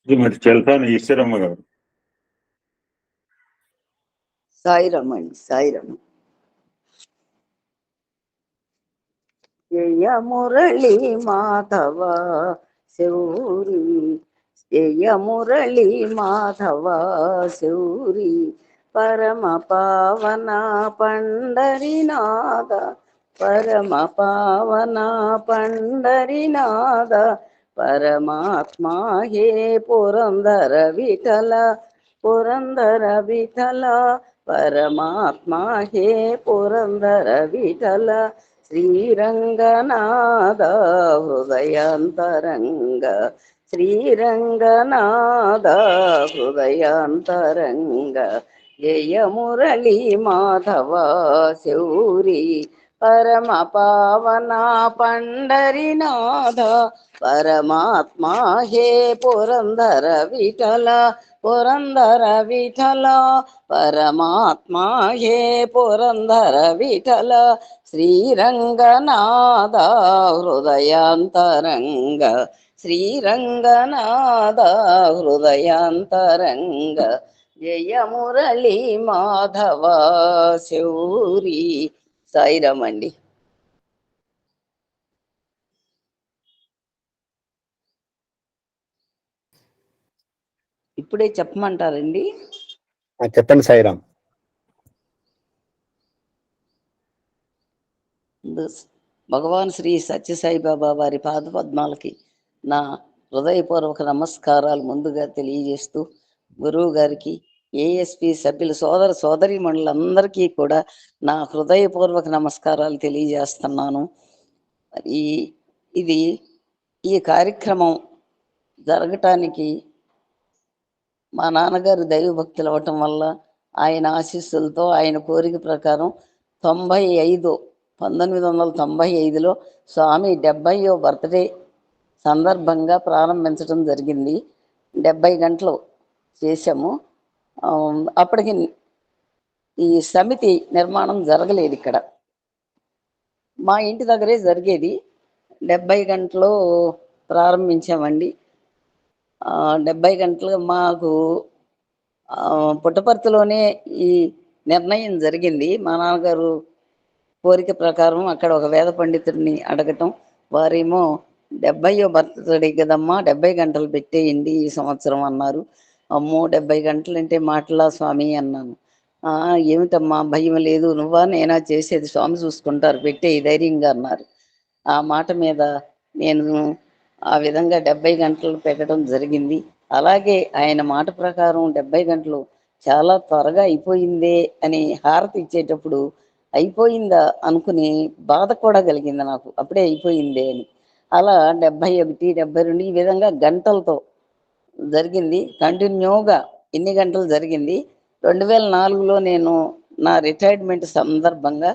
శ్రీమతి చెల్సాని ఈశ్వరమ్మ గారు. సాయిరామ్ అండి, సాయిరామ్. జయ మురళి మాధవ శౌరి, జయ మురళి మాధవ శౌరి, పరమ పావన పండరినాథ, పరమ పావన పండరినాథ, పరమాత్మా హే పురందర విఠల, పురందర విఠల, పరమాత్మా హే పురందర విఠల, శ్రీరంగనాథ హృదయాంతరంగ, శ్రీరంగనాథ హృదయాంతరంగ, జయ మురళి మాధవ శౌరి, పరమ పావన పండరినాథ, పరమాత్మా హే పురందర విఠల, పురందర విఠల, పరమాత్మా హే పురందర విఠల, శ్రీరంగనాథ హృదయాంతరంగ, శ్రీరంగనాథ హృదయాంతరంగ, జయ మురళి మాధవ శౌరి. సాయిరామ్ అండి. ఇప్పుడే చెప్పమంటారండి? చెప్పండి సాయిరామ్. భగవాన్ శ్రీ సత్యసాయిబాబా వారి పాదపద్మాలకి నా హృదయపూర్వక నమస్కారాలు ముందుగా తెలియజేస్తూ, గురువు గారికి, ఏఎస్పి సభ్యుల సోదరీమణులందరికీ కూడా నా హృదయపూర్వక నమస్కారాలు తెలియజేస్తున్నాను. ఈ కార్యక్రమం జరగటానికి మా నాన్నగారు దైవభక్తులు అవ్వటం వల్ల, ఆయన ఆశీస్సులతో, ఆయన కోరిక ప్రకారం 1995లో స్వామి 70వ బర్త్డే సందర్భంగా ప్రారంభించడం జరిగింది. 70 గంటలు చేశాము. అప్పటికి ఈ సమితి నిర్మాణం జరగలేదు. ఇక్కడ మా ఇంటి దగ్గరే జరిగేది. 70 గంటలు ప్రారంభించామండి. 70 గంటలు మాకు పుట్టపర్తిలోనే ఈ నిర్ణయం జరిగింది. మా నాన్నగారు కోరిక ప్రకారం అక్కడ ఒక వేద పండితుడిని అడగటం, వారేమో 70వ బర్త్డే కదమ్మా, 70 గంటలు పెట్టేయండి ఈ సంవత్సరం అన్నారు. అమ్మో, 70 గంటలు అంటే మాటలా స్వామి అన్నాను. ఏమిటమ్మా, భయం లేదు, నువ్వా నేనా చేసేది, స్వామి చూసుకుంటారు, పెట్టే ధైర్యంగా అన్నారు. ఆ మాట మీద నేను ఆ విధంగా 70 గంటలు పెట్టడం జరిగింది. అలాగే ఆయన మాట ప్రకారం 70 గంటలు చాలా త్వరగా అయిపోయిందే అని హారతి ఇచ్చేటప్పుడు అయిపోయిందా అనుకుని బాధ కూడా కలిగింది నాకు, అప్పుడే అయిపోయిందే అని. అలా 71, 72 ఈ విధంగా గంటలతో జరిగింది. కంటిన్యూగా ఇన్ని గంటలు జరిగింది. 2004లో నేను నా రిటైర్మెంట్ సందర్భంగా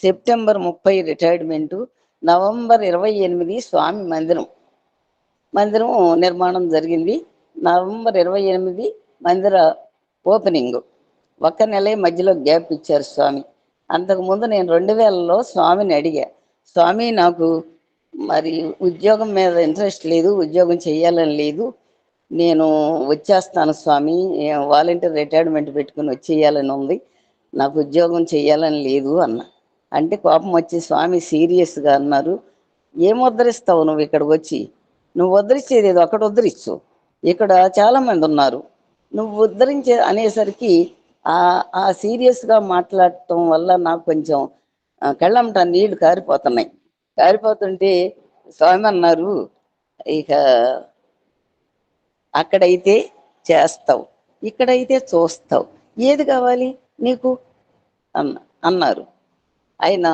సెప్టెంబర్ 30 రిటైర్మెంటు, నవంబర్ 28 స్వామి మందిరం నిర్మాణం జరిగింది. నవంబర్ 28 మందిర ఓపెనింగ్. ఒక్క నెలే మధ్యలో గ్యాప్ ఇచ్చారు స్వామి. అంతకుముందు నేను 2000లో స్వామిని అడిగా, స్వామి నాకు మరి ఉద్యోగం మీద ఇంట్రెస్ట్ లేదు, ఉద్యోగం చేయాలని లేదు, నేను వచ్చేస్తాను స్వామి, వాలంటీర్ రిటైర్మెంట్ పెట్టుకుని వచ్చేయాలని ఉంది, నాకు ఉద్యోగం చేయాలని లేదు అన్న. అంటే కోపం వచ్చి స్వామి సీరియస్గా అన్నారు, ఏం ఉద్ధరిస్తావు నువ్వు ఇక్కడికి వచ్చి, నువ్వు ఉద్ధరించేది ఏదో అక్కడ ఉద్ధరించు, ఇక్కడ చాలామంది ఉన్నారు, నువ్వు ఉద్ధరించే అనేసరికి ఆ సీరియస్గా మాట్లాడటం వల్ల నాకు కొంచెం కళ్ళంట నీళ్లు కారిపోతుంటే స్వామి అన్నారు, ఇక అక్కడైతే చేస్తావు, ఇక్కడైతే చూస్తావు, ఏది కావాలి నీకు అన్నారు. ఆయన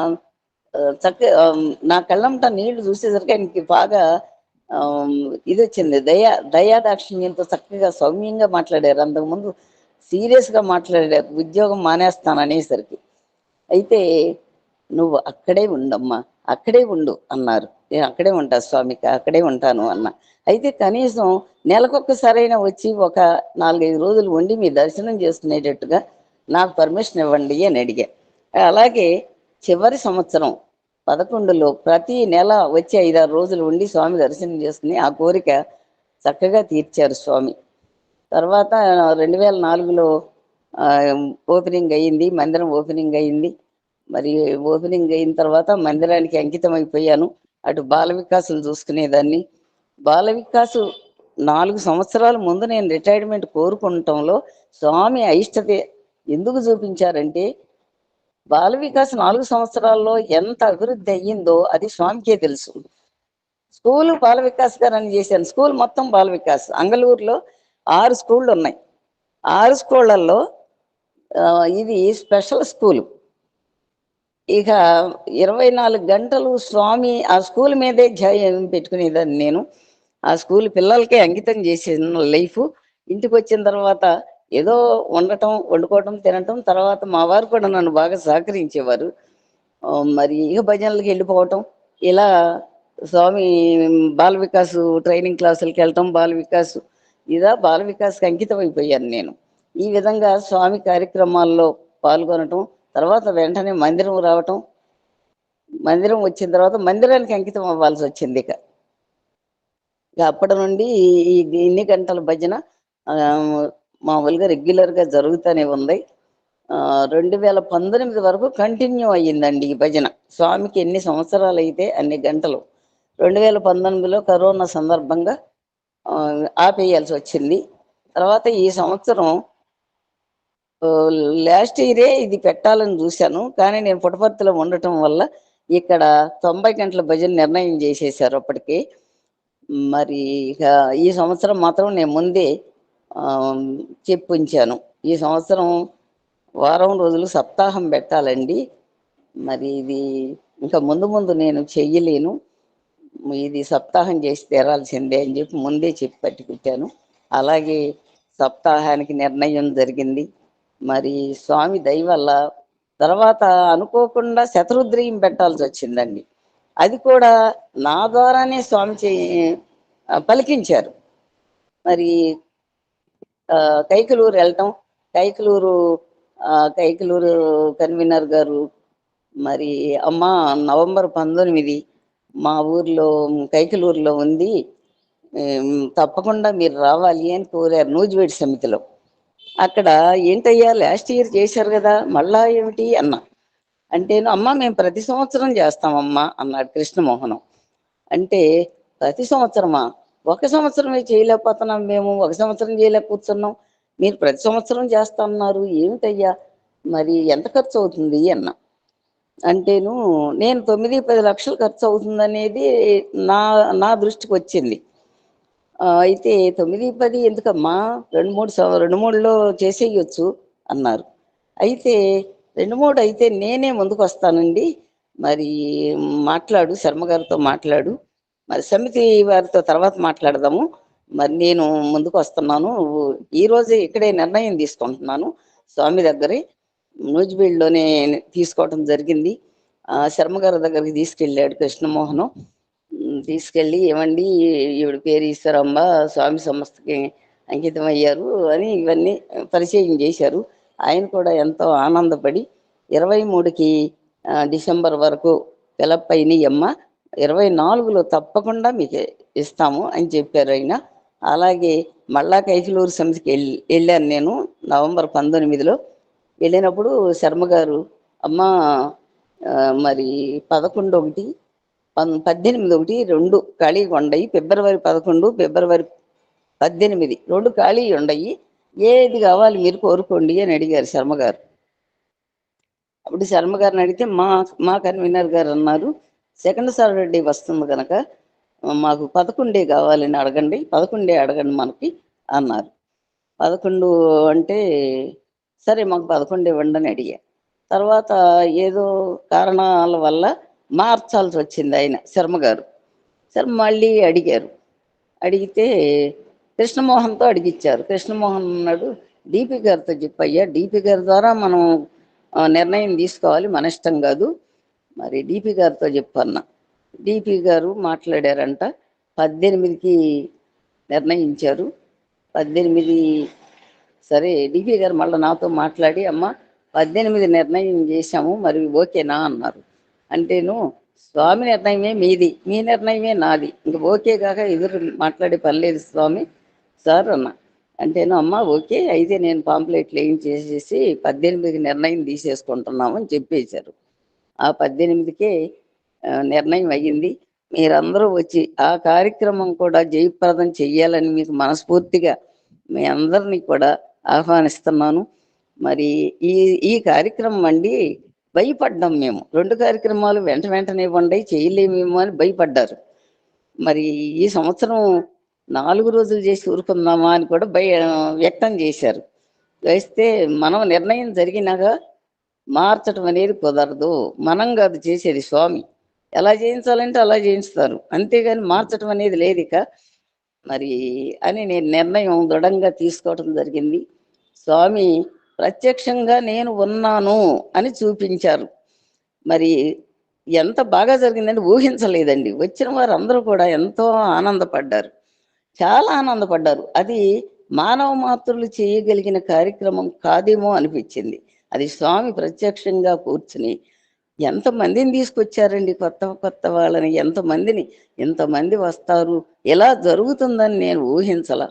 చక్కగా నా కళ్ళంట నీళ్లు చూసేసరికి ఆయనకి బాగా ఇది వచ్చింది, దయాదాక్షిణ్యంతో చక్కగా సౌమ్యంగా మాట్లాడారు. అంతకుముందు సీరియస్గా మాట్లాడారు, ఉద్యోగం మానేస్తాను అనేసరికి. అయితే నువ్వు అక్కడే ఉండమ్మా, అక్కడే ఉండు అన్నారు. నేను అక్కడే ఉంటా స్వామికి, అక్కడే ఉంటాను అన్న. అయితే కనీసం నెలకొక్కసారైనా వచ్చి ఒక 4-5 రోజులు ఉండి మీ దర్శనం చేసుకునేటట్టుగా నాకు పర్మిషన్ ఇవ్వండి అని అడిగా. అలాగే చివరి సంవత్సరం 11లో ప్రతి నెల వచ్చి 5-6 రోజులు ఉండి స్వామి దర్శనం చేసుకుని ఆ కోరిక చక్కగా తీర్చారు స్వామి. తర్వాత 2004లో ఓపెనింగ్ అయ్యింది, మందిరం ఓపెనింగ్ అయ్యింది. మరి ఓపెనింగ్ అయిన తర్వాత మందిరానికి అంకితం అయిపోయాను. అటు బాల వికాసులు చూసుకునేదాన్ని. బాల వికాసు 4 సంవత్సరాల ముందు నేను రిటైర్మెంట్ కోరుకుంటంలో స్వామి అయిష్టత ఎందుకు చూపించారంటే, బాల వికాస్ 4 సంవత్సరాల్లో ఎంత అభివృద్ధి అయ్యిందో అది స్వామికే తెలుసు. స్కూలు బాల వికాస్ గారని చేశాను. స్కూల్ మొత్తం బాల వికాస్. అంగళూరులో 6 స్కూళ్ళు ఉన్నాయి. 6 స్కూళ్ళల్లో ఇది స్పెషల్ స్కూలు. ఇక 24 గంటలు స్వామి ఆ స్కూల్ మీదే ధ్యానం పెట్టుకునేదాన్ని నేను. ఆ స్కూల్ పిల్లలకే అంకితం చేసిన లైఫ్. ఇంటికి వచ్చిన తర్వాత ఏదో ఉండటం, వండుకోవటం, తినటం. తర్వాత మా వారు కూడా నన్ను బాగా సహకరించేవారు. మరి ఇక భజనలకి వెళ్ళిపోవటం, ఇలా స్వామి బాల వికాస్ ట్రైనింగ్ క్లాసులకి వెళ్ళటం, బాల వికాస్ బాల వికాస్కి అంకితం అయిపోయాను నేను. ఈ విధంగా స్వామి కార్యక్రమాల్లో పాల్గొనటం, తర్వాత వెంటనే మందిరం రావటం, మందిరం వచ్చిన తర్వాత మందిరానికి అంకితం అవ్వాల్సి వచ్చింది. ఇక అప్పటి నుండి ఇన్ని గంటల భజన మామూలుగా రెగ్యులర్గా జరుగుతూనే ఉంది. 2019 వరకు కంటిన్యూ అయ్యిందండి ఈ భజన. స్వామికి ఎన్ని సంవత్సరాలు అయితే అన్ని గంటలు. 2019లో కరోనా సందర్భంగా ఆపేయాల్సి వచ్చింది. తర్వాత ఈ సంవత్సరం లాస్ట్ ఇయరే ఇది పెట్టాలని చూశాను. కానీ నేను పుట్టపర్తిలో ఉండటం వల్ల ఇక్కడ 90 గంటల భజన నిర్ణయం చేసేసారు అప్పటికి. మరి ఇక ఈ సంవత్సరం మాత్రం నేను ముందే చెప్పుంచాను. ఈ సంవత్సరం వారం రోజులు సప్తాహం పెట్టాలండి. మరి ఇది ఇంకా ముందు ముందు నేను చెయ్యలేను, ఇది సప్తాహం చేసి తీరాల్సిందే అని చెప్పి ముందే చెప్పి పట్టి పెట్టాను. అలాగే సప్తాహానికి నిర్ణయం జరిగింది. మరి స్వామి దయ వల్ల తర్వాత అనుకోకుండా శతరుద్రీయం పెట్టాల్సి వచ్చిందండి. అది కూడా నా ద్వారానే స్వామి పలికించారు. మరి కైకలూరు వెళ్ళటం, కైకలూరు కన్వీనర్ గారు మరి అమ్మ నవంబర్ 19 మా ఊర్లో కైకలూరులో ఉంది, తప్పకుండా మీరు రావాలి అని కోరారు నూజివేడి సమితిలో. అక్కడ ఏంటయ్యా లాస్ట్ ఇయర్ చేశారు కదా మళ్ళా ఏమిటి అన్న అంటే, అమ్మ మేము ప్రతి సంవత్సరం చేస్తామమ్మా అన్నాడు కృష్ణమోహనం. అంటే ప్రతి సంవత్సరమా? ఒక సంవత్సరమే చేయలేకపోతున్నాం, మేము ఒక సంవత్సరం చేయలేక కూర్చున్నాం, మీరు ప్రతి సంవత్సరం చేస్తా ఉన్నారు ఏమిటయ్యా, మరి ఎంత ఖర్చు అవుతుంది అన్న. అంటేను నేను 9-10 లక్షలు ఖర్చు అవుతుంది అనేది నా నా దృష్టికి వచ్చింది. అయితే 9-10 ఎందుకమ్మా, 2-3లో చేసేయచ్చు అన్నారు. అయితే 2-3 అయితే నేనే ముందుకు వస్తానండి, మరి మాట్లాడు శర్మగారితో మాట్లాడు, మరి సమితి వారితో తర్వాత మాట్లాడదాము, మరి నేను ముందుకు వస్తున్నాను, ఈరోజే ఇక్కడే నిర్ణయం తీసుకుంటున్నాను స్వామి దగ్గరే, నూజివీడులోనే తీసుకోవటం జరిగింది. శర్మగారి దగ్గరికి తీసుకెళ్ళాడు కృష్ణమోహనం. తీసుకెళ్ళి ఏమండి ఈవిడ పేరు ఈశ్వరమ్మ స్వామి సంస్థకి అంకితం అయ్యారు అని ఇవన్నీ పరిచయం చేశారు. ఆయన కూడా ఎంతో ఆనందపడి 23కి డిసెంబర్ వరకు ఫిలప్ అయినాయి అమ్మ, 24లో తప్పకుండా మీకు ఇస్తాము అని చెప్పారు ఆయన. అలాగే మళ్ళా కైకలూరు సమితికి వెళ్ళాను నేను నవంబర్ 19లో. వెళ్ళినప్పుడు శర్మగారు అమ్మ మరి 11/1 18/1 2 ఖాళీగా ఉండయి, ఫిబ్రవరి 11 ఫిబ్రవరి 18 2 ఖాళీ ఉండయి, ఏది కావాలి మీరు కోరుకోండి అని అడిగారు శర్మగారు. అప్పుడు శర్మగారిని అడిగితే మా కన్వీనర్ గారు అన్నారు, సెకండ్ సాటర్డే వస్తుంది కనుక మాకు 11 కావాలని అడగండి, 11 అడగండి మనకి అన్నారు. 11 అంటే సరే మాకు 11 ఇవ్వండి అని అడిగా. తర్వాత ఏదో కారణాల వల్ల మార్చాల్సి వచ్చింది ఆయన శర్మగారు. సరే మళ్ళీ అడిగారు. అడిగితే కృష్ణమోహన్తో అడిగిచ్చారు. కృష్ణమోహన్ అన్నాడు, డిపి గారితో చెప్పయ్యా, డిపి గారి ద్వారా మనం నిర్ణయం తీసుకోవాలి, మన ఇష్టం కాదు, మరి డిపి గారితో చెప్పన్న. డిపి గారు మాట్లాడారంట, 18కి నిర్ణయించారు. 18 సరే డిపి గారు మళ్ళీ నాతో మాట్లాడి అమ్మ 18 నిర్ణయం చేశాము మరి ఓకేనా అన్నారు. అంటేను స్వామి నిర్ణయమే మీది, మీ నిర్ణయమే నాది, ఇంక ఓకే కాక ఎదురు మాట్లాడే పని లేదు స్వామి సార్ అన్న. అంటేను అమ్మ ఓకే అయితే నేను పాంప్లెట్లు ఏం చేసేసి 18కి నిర్ణయం తీసేసుకుంటున్నాము అని చెప్పేశారు. ఆ 18కే నిర్ణయం అయ్యింది. మీరందరూ వచ్చి ఆ కార్యక్రమం కూడా జయప్రదం చెయ్యాలని మీకు మనస్ఫూర్తిగా మీ అందరినీ కూడా ఆహ్వానిస్తున్నాను. మరి ఈ ఈ కార్యక్రమం అండి భయపడ్డాం మేము. 2 కార్యక్రమాలు వెంటనే ఉండయి చేయలేమేమో అని భయపడ్డారు. మరి ఈ సంవత్సరం 4 రోజులు చేసి ఊరుకుందామా అని కూడా వ్యక్తం చేశారు. వేస్తే మనం నిర్ణయం జరిగినాక మార్చడం అనేది కుదరదు. మనం కాదు చేసేది స్వామి. ఎలా చేయించాలంటే అలా చేయిస్తారు. అంతేగాని మార్చడం అనేది లేదు ఇక. మరి అని నేను నిర్ణయం దృఢంగా తీసుకోవడం జరిగింది. స్వామి ప్రత్యక్షంగా నేను ఉన్నాను అని చూపించారు. మరి ఎంత బాగా జరిగిందంటే ఊహించలేదండి. వచ్చిన వారందరూ కూడా ఎంతో ఆనందపడ్డారు. చాలా ఆనందపడ్డారు. అది మానవ మాత్రులు చేయగలిగిన కార్యక్రమం కాదేమో అనిపించింది. అది స్వామి ప్రత్యక్షంగా కూర్చుని ఎంతమందిని తీసుకొచ్చారండి, కొత్త కొత్త వాళ్ళని, ఎంతమంది వస్తారు, ఎలా జరుగుతుందని నేను ఊహించల.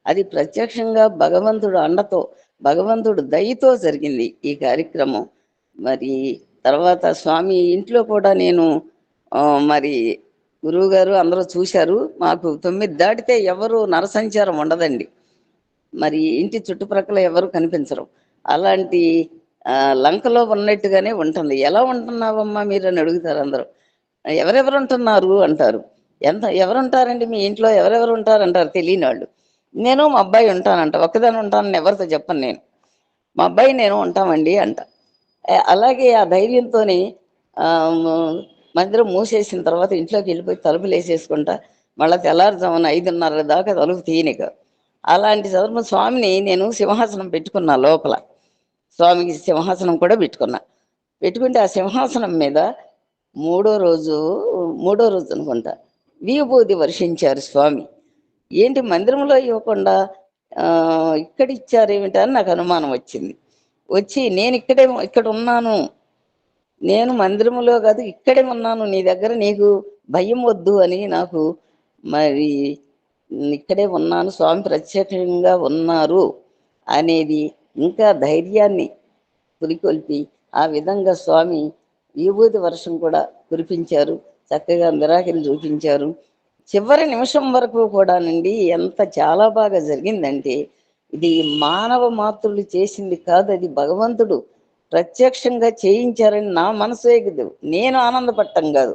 అది ప్రత్యక్షంగా భగవంతుడు అండతో, భగవంతుడు దయతో జరిగింది ఈ కార్యక్రమం. మరి తర్వాత స్వామి ఇంట్లో కూడా నేను మరి గురువుగారు అందరూ చూశారు. మాకు 9 దాటితే ఎవరు నరసంచారం ఉండదండి. మరి ఇంటి చుట్టుప్రక్కల ఎవరు కనిపించరు. అలాంటి లంకలో ఉన్నట్టుగానే ఉంటుంది. ఎలా ఉంటున్నావమ్మా మీరు అని అడుగుతారు అందరూ. ఎవరెవరు ఉంటున్నారు అంటారు. ఎవరుంటారండి మీ ఇంట్లో, ఎవరెవరు ఉంటారు అంటారు తెలియని వాళ్ళు. నేను మా అబ్బాయి ఉంటానంట. ఒక్కదాన్ని ఉంటానని ఎవరితో చెప్పను నేను. మా అబ్బాయి నేను ఉంటామండి అంట. అలాగే ఆ ధైర్యంతోనే మందిరం మూసేసిన తర్వాత ఇంట్లోకి వెళ్ళిపోయి తలుపులు వేసేసుకుంటా మళ్ళీ తెల్లారుజామున 5:30 దాకా తలుపు తీయనిక. అలాంటి సందర్భం స్వామిని నేను సింహాసనం పెట్టుకున్నా లోపల. స్వామికి సింహాసనం కూడా పెట్టుకుంటే ఆ సింహాసనం మీద మూడో రోజు అనుకుంటా విభూది వర్షించారు స్వామి. ఏంటి మందిరంలో ఇవ్వకుండా ఇక్కడ ఇచ్చారేమిటా అని నాకు అనుమానం వచ్చి నేను ఇక్కడ ఉన్నాను, నేను మందిరంలో కాదు ఇక్కడే ఉన్నాను, నీ దగ్గర నీకు భయం వద్దు అని నాకు మరి ఇక్కడే ఉన్నాను, స్వామి ప్రత్యేకంగా ఉన్నారు అనేది ఇంకా ధైర్యాన్ని పురికొల్పి ఆ విధంగా స్వామి విభూతి వర్షం కూడా కురిపించారు. చక్కగా మిరాకిల్ చూపించారు. చివరి నిమిషం వరకు కూడానండి ఎంత చాలా బాగా జరిగిందంటే ఇది మానవ మాతృలు చేసింది కాదు, అది భగవంతుడు ప్రత్యక్షంగా చేయించారని నా మనసు ఎగదు. నేను ఆనందపడటం కాదు,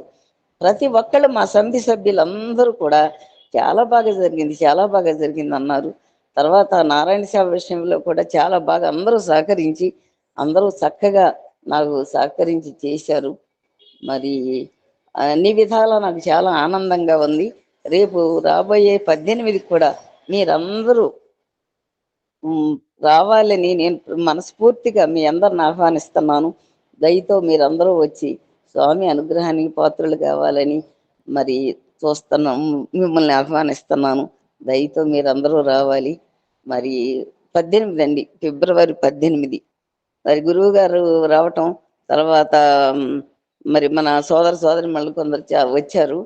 ప్రతి ఒక్కళ్ళు మా సమితి సభ్యులందరూ కూడా చాలా బాగా జరిగింది అన్నారు. తర్వాత నారాయణ సేవ విషయంలో కూడా చాలా బాగా అందరూ చక్కగా నాకు సహకరించి చేశారు. మరి అన్ని విధాలా నాకు చాలా ఆనందంగా ఉంది. రేపు రాబోయే 18కి కూడా మీరందరూ రావాలని నేను మనస్ఫూర్తిగా మీ అందరిని ఆహ్వానిస్తున్నాను. దయతో మీరందరూ వచ్చి స్వామి అనుగ్రహానికి పాత్రలు కావాలని మరి మిమ్మల్ని ఆహ్వానిస్తున్నాను. దయతో మీరందరూ రావాలి. మరి 18 అండి, ఫిబ్రవరి 18 మరి గురువు గారు రావటం, తర్వాత మరి మన సోదరి మళ్ళీ కొందరు వచ్చారు.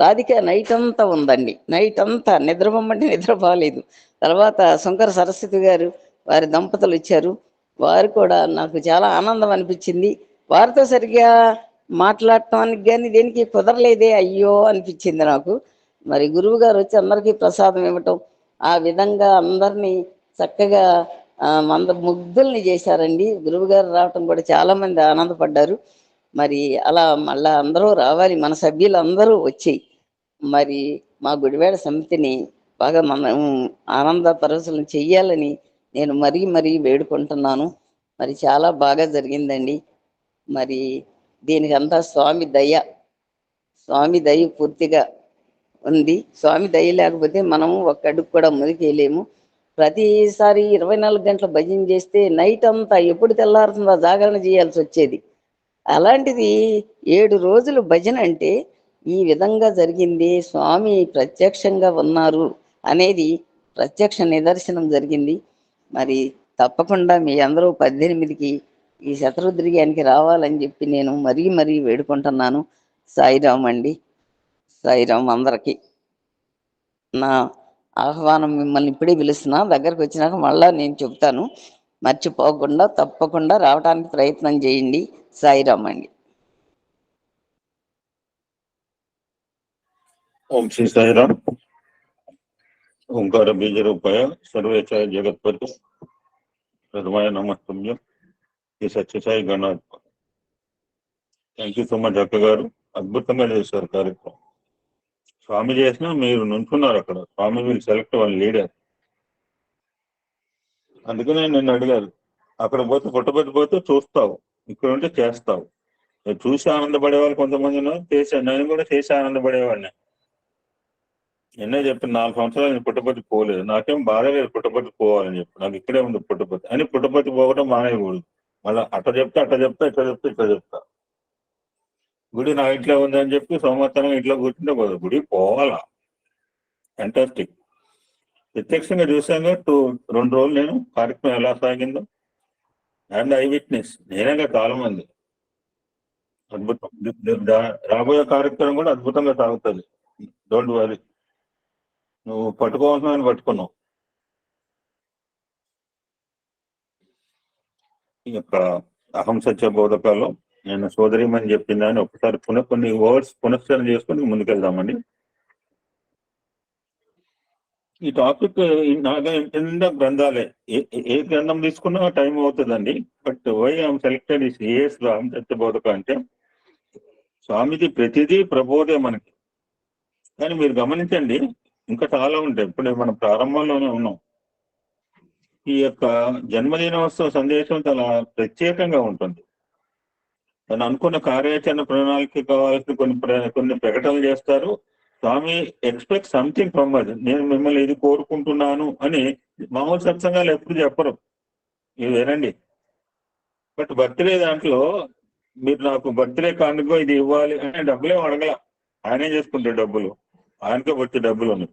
రాధిక నైట్ అంతా ఉందండి, నైట్ అంతా నిద్రపోమంటే నిద్రపోలేదు. తర్వాత శంకర సరస్వతి గారు వారి దంపతులు వచ్చారు. వారు కూడా నాకు చాలా ఆనందం అనిపించింది. వారితో సరిగ్గా మాట్లాడటానికి కానీ దేనికి కుదరలేదే అయ్యో అనిపించింది నాకు. మరి గురువు గారు వచ్చి అందరికీ ప్రసాదం ఇవ్వటం, ఆ విధంగా అందరినీ చక్కగా ముగ్ధుల్ని చేశారండి. గురువు గారు రావటం కూడా చాలా మంది ఆనందపడ్డారు. మరి అలా మళ్ళా అందరూ రావాలి, మన సభ్యులందరూ వచ్చి మరి మా గుడివాడ సమితిని బాగా మనం ఆనందపరచలు చెయ్యాలని నేను మరీ వేడుకుంటున్నాను. మరి చాలా బాగా జరిగిందండి. మరి దీనికి అంతా స్వామి దయ పూర్తిగా ఉంది. స్వామి దయ లేకపోతే మనము ఒక్క అడుగు కూడా ముందుకెళ్ళలేము. ప్రతిసారి 24 గంటల భజన చేస్తే నైట్ అంతా ఎప్పుడు తెల్లారుతుందో జాగరణ చేయాల్సి వచ్చేది. అలాంటిది 7 రోజులు భజన అంటే ఈ విధంగా జరిగింది. స్వామి ప్రత్యక్షంగా ఉన్నారు అనేది ప్రత్యక్ష నిదర్శనం జరిగింది. మరి తప్పకుండా మీ అందరూ 18కి ఈ శతరుద్రియానికి రావాలని చెప్పి నేను మరీ మరీ వేడుకుంటున్నాను. సాయిరామ్ అండి. సాయిరామ్ అందరికీ. నా ఆహ్వానం మిమ్మల్ని ఇప్పుడే పిలుస్తున్నా, దగ్గరకు వచ్చినాక మళ్ళా నేను చెప్తాను. మర్చిపోకుండా తప్పకుండా రావడానికి ప్రయత్నం చేయండి. సాయిరామ్ అండి. ఓం శ్రీ సాయిరామ్. ఓంకార బీజ రూపాయ సర్వేచాయ జగత్పతి ప్రథమాయ నమస్తుల్యం ఈ సత్యసాయి గణాత్మ. థ్యాంక్ యూ సో మచ్ అక్క గారు, అద్భుతంగా చేశారు కార్యక్రమం. స్వామి చేసినా మీరు నుంచున్నారు అక్కడ. స్వామి విల్ సెలెక్ట్ వన్ లీడర్. అందుకనే నిన్ను అడిగారు, అక్కడ పోతే పుట్టబట్టి పోతే చూస్తావు, ఇక్కడ ఉంటే చేస్తావు. చూసి ఆనందపడే వాళ్ళు కొంతమంది ఉన్నారు, చేశాను, నేను కూడా చేసి ఆనందపడేవాడిని. ఎన్నో చెప్పి 4 సంవత్సరాలు నేను పుట్టపర్తి పోలేదు. నాకేం బాధ లేదు పుట్టపర్తి పోవాలని చెప్పి, నాకు ఇక్కడే ఉంది పుట్టపర్తి అని. పుట్టపర్తి పోవడం మానేయకూడదు. మళ్ళీ అట్ట చెప్తా ఇట్లా చెప్తా ఇట్లా చెప్తా. గుడి నా ఇంట్లో ఉందని చెప్పి సంవత్సరం ఇంట్లో కూర్చుంటే పోదు, గుడి పోవాలా. ఫ్యాంటాస్టిక్. ప్రత్యక్షంగా చూసాను 2 రోజులు నేను కార్యక్రమం ఎలా సాగిందో. అండ్ ఐ విట్నెస్, నేనే చాలా మంది. అద్భుతం. రాబోయే కార్యక్రమం కూడా అద్భుతంగా సాగుతుంది. Don't worry. నువ్వు పట్టుకోవాల్సిన పట్టుకున్నావు. ఈ యొక్క అహం సత్య బోధకాల్లో నేను సోదరిమని చెప్పిందని ఒకసారి కొన్ని వర్డ్స్ పునశ్చరణ చేసుకుని ముందుకెళ్దామండి. ఈ టాపిక్ నాగా గ్రంథాలే, ఏ గ్రంథం తీసుకున్నా టైం అవుతుందండి. But why I'm selected is as అహం సత్య బోధక అంటే స్వామిది ప్రతిదీ ప్రబోధే మనకి. కానీ మీరు గమనించండి, ఇంకా చాలా ఉంటాయి. ఇప్పుడు మనం ప్రారంభంలోనే ఉన్నాం. ఈ యొక్క జన్మదినోత్సవ సందేశం చాలా ప్రత్యేకంగా ఉంటుంది. తను అనుకున్న కార్యాచరణ ప్రణాళిక కావాల్సిన కొన్ని ప్రకటనలు చేస్తారు. స్వామి ఎక్స్పెక్ట్ సంథింగ్ ఫ్రమ్ అస్. నేను మిమ్మల్ని ఇది కోరుకుంటున్నాను అని మామూలు సత్సంగాలు ఎప్పుడు చెప్పరు. ఇది వినండి. బట్ బర్త్డే దాంట్లో మీరు నాకు బర్త్డే కానుకో ఇది ఇవ్వాలి అని డబ్బులే అడగల. ఆయనే చేసుకుంటాడు డబ్బులు. ఆయనకే వచ్చే డబ్బులు ఉన్నాయి.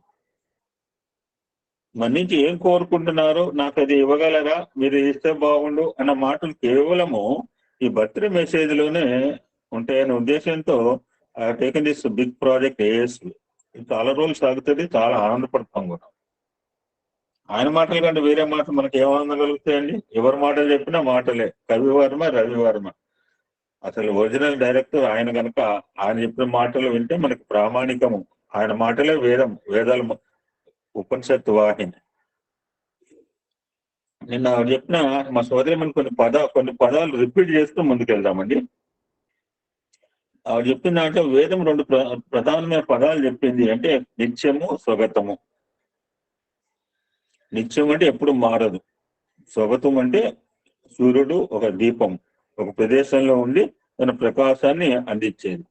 మన నుంచి ఏం కోరుకుంటున్నారో నాకు అది ఇవ్వగలరా, మీరు ఇస్తే బాగుండు అన్న మాటలు కేవలము ఈ బర్త్డే మెసేజ్ లోనే ఉంటాయనే ఉద్దేశంతో taken this big project as. చాలా రోజులు సాగుతుంది, చాలా ఆనందపడతాం కూడా. ఆయన మాటల కంటే వేరే మాటలు మనకి ఏం ఆనందం కలుగుతాయండి? ఎవరి మాటలు చెప్పినా మాటలే. కవివర్మ రవివర్మ అసలు ఒరిజినల్ డైరెక్టర్ ఆయన కనుక ఆయన చెప్పిన మాటలు వింటే మనకి ప్రామాణికము. ఆయన మాటలే వేదం, వేదాల ఉపనిషత్తు వాహిని. నిన్న చెప్పిన మా సోదరి మన కొన్ని పదాలు రిపీట్ చేస్తూ ముందుకెళ్దామండి. ఆవిడ చెప్పిన దాంట్లో వేదం 2 ప్రధానమైన పదాలు చెప్పింది. అంటే నిత్యము, స్వగతము. నిత్యం అంటే ఎప్పుడు మారదు. స్వగతం అంటే సూర్యుడు ఒక దీపం, ఒక ప్రదేశంలో ఉండి తన ప్రకాశాన్ని అందించేది.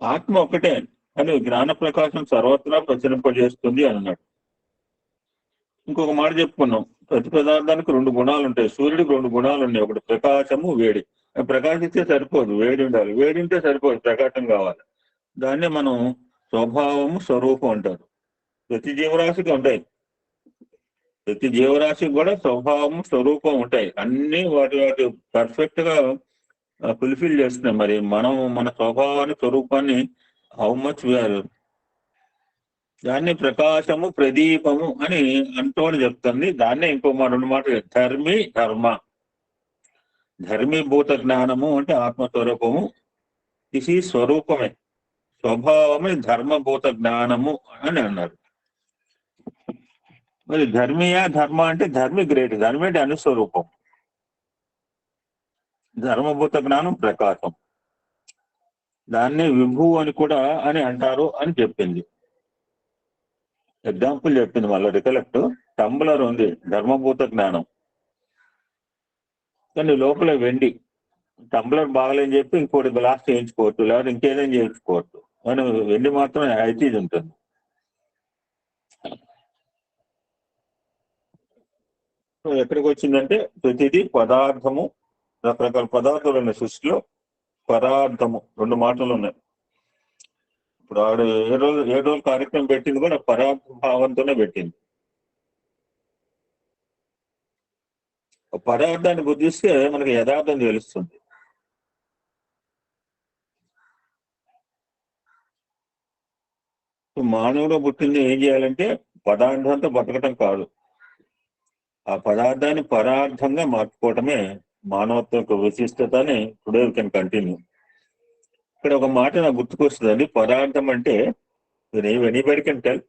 ఆత్మ ఒకటే, కానీ జ్ఞాన ప్రకాశం సర్వత్రా ప్రచురింపజేస్తుంది అన్నాడు. ఇంకొక మాట చెప్పుకున్నాం, ప్రతి పదార్థానికి 2 గుణాలు ఉంటాయి. సూర్యుడికి 2 గుణాలు ఉన్నాయి. ఒకటి ప్రకాశము, వేడి. ప్రకాశిస్తే సరిపోదు, వేడి ఉండాలి. వేడి ఉంటే సరిపోదు, ప్రకాశం కావాలి. దాన్నే మనం స్వభావము, స్వరూపం అంటారు. ప్రతి జీవరాశికి ఉంటాయి. ప్రతి జీవరాశికి కూడా స్వభావము, స్వరూపం ఉంటాయి. అన్ని వాటి పర్ఫెక్ట్ గా ఫుల్ఫిల్ చేస్తున్నాయి. మరి మనం మన స్వభావాన్ని, స్వరూపాన్ని హౌ మచ్ వీఆర్, దాన్ని ప్రకాశము, ప్రదీపము అని అంటోని చెప్తుంది. దాన్నే ఇంకో 2 మాటలు ధర్మి, ధర్మ. ధర్మీభూత జ్ఞానము అంటే ఆత్మస్వరూపము. ఇది స్వరూపమే, స్వభావమే ధర్మభూత జ్ఞానము అని అన్నారు. మరి ధర్మీయ ధర్మ అంటే ధర్మి గ్రేట్, ధర్మి అంటే అనుస్వరూపం. ధర్మభూత జ్ఞానం ప్రకాశం. దాన్ని విభు అని కూడా అని అంటారు అని చెప్పింది. ఎగ్జాంపుల్ చెప్పింది మళ్ళీ రికలెక్ట్. టంబ్లర్ ఉంది, ధర్మభూత జ్ఞానం, కానీ లోపల వెండి. టంబ్లర్ బాగలేని చెప్పి ఇంకోటి గ్లాస్ చేయించుకోవచ్చు, లేకపోతే ఇంకేదైనా చేయించుకోవచ్చు, కానీ వెండి మాత్రం యాజిటీజ్ ఉంటుంది. ఎక్కడికి వచ్చిందంటే ప్రతిదీ పదార్థము, రకరకాల పదార్థాలు ఉన్నాయి సృష్టిలో. పదార్థము 2 మాటలు ఉన్నాయి. ఇప్పుడు ఆవిడ 7 రోజులు కార్యక్రమం పెట్టింది కూడా పదార్థ భావంతోనే పెట్టింది. పదార్థాన్ని బుద్ధిస్తే మనకి యథార్థం తెలుస్తుంది. మానవుడు పుట్టింది ఏం చేయాలంటే పదార్థంతో బతకటం కాదు, ఆ పదార్థాన్ని పరార్థంగా మార్చుకోవటమే మానవత్వం యొక్క విశిష్టత అని టుడే వి కెన్ కంటిన్యూ. ఇక్కడ ఒక మాట నాకు గుర్తుకొస్తుందండి. పదార్థం అంటే ఎనీబడి కెన్ టెల్.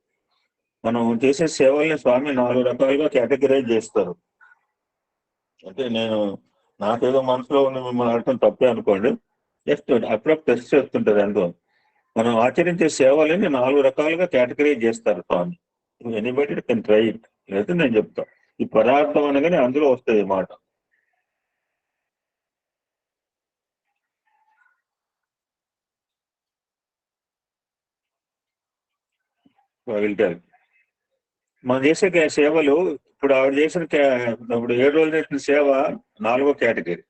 మనం చేసే సేవల్ని స్వామి 4 రకాలుగా కేటగిరైజ్ చేస్తారు. అంటే నాకేదో మనసులో ఉన్న మిమ్మల్ని అడగటం తప్పే అనుకోండి, జస్ట్ అప్పుడప్పుడు టెస్ట్ చేస్తుంటారు. అందులో మనం ఆచరించే సేవలని 4 రకాలుగా కేటగిరైజ్ చేస్తారు స్వామి. Anybody can try it. లేదా నేను చెప్తా, ఈ పదార్థం అనగానే అందులో వస్తుంది మాట. మనం చేసే సేవలు, ఇప్పుడు ఆవిడ చేసిన ఇప్పుడు 7 రోజులు చేసిన సేవ 4వ కేటగిరీ.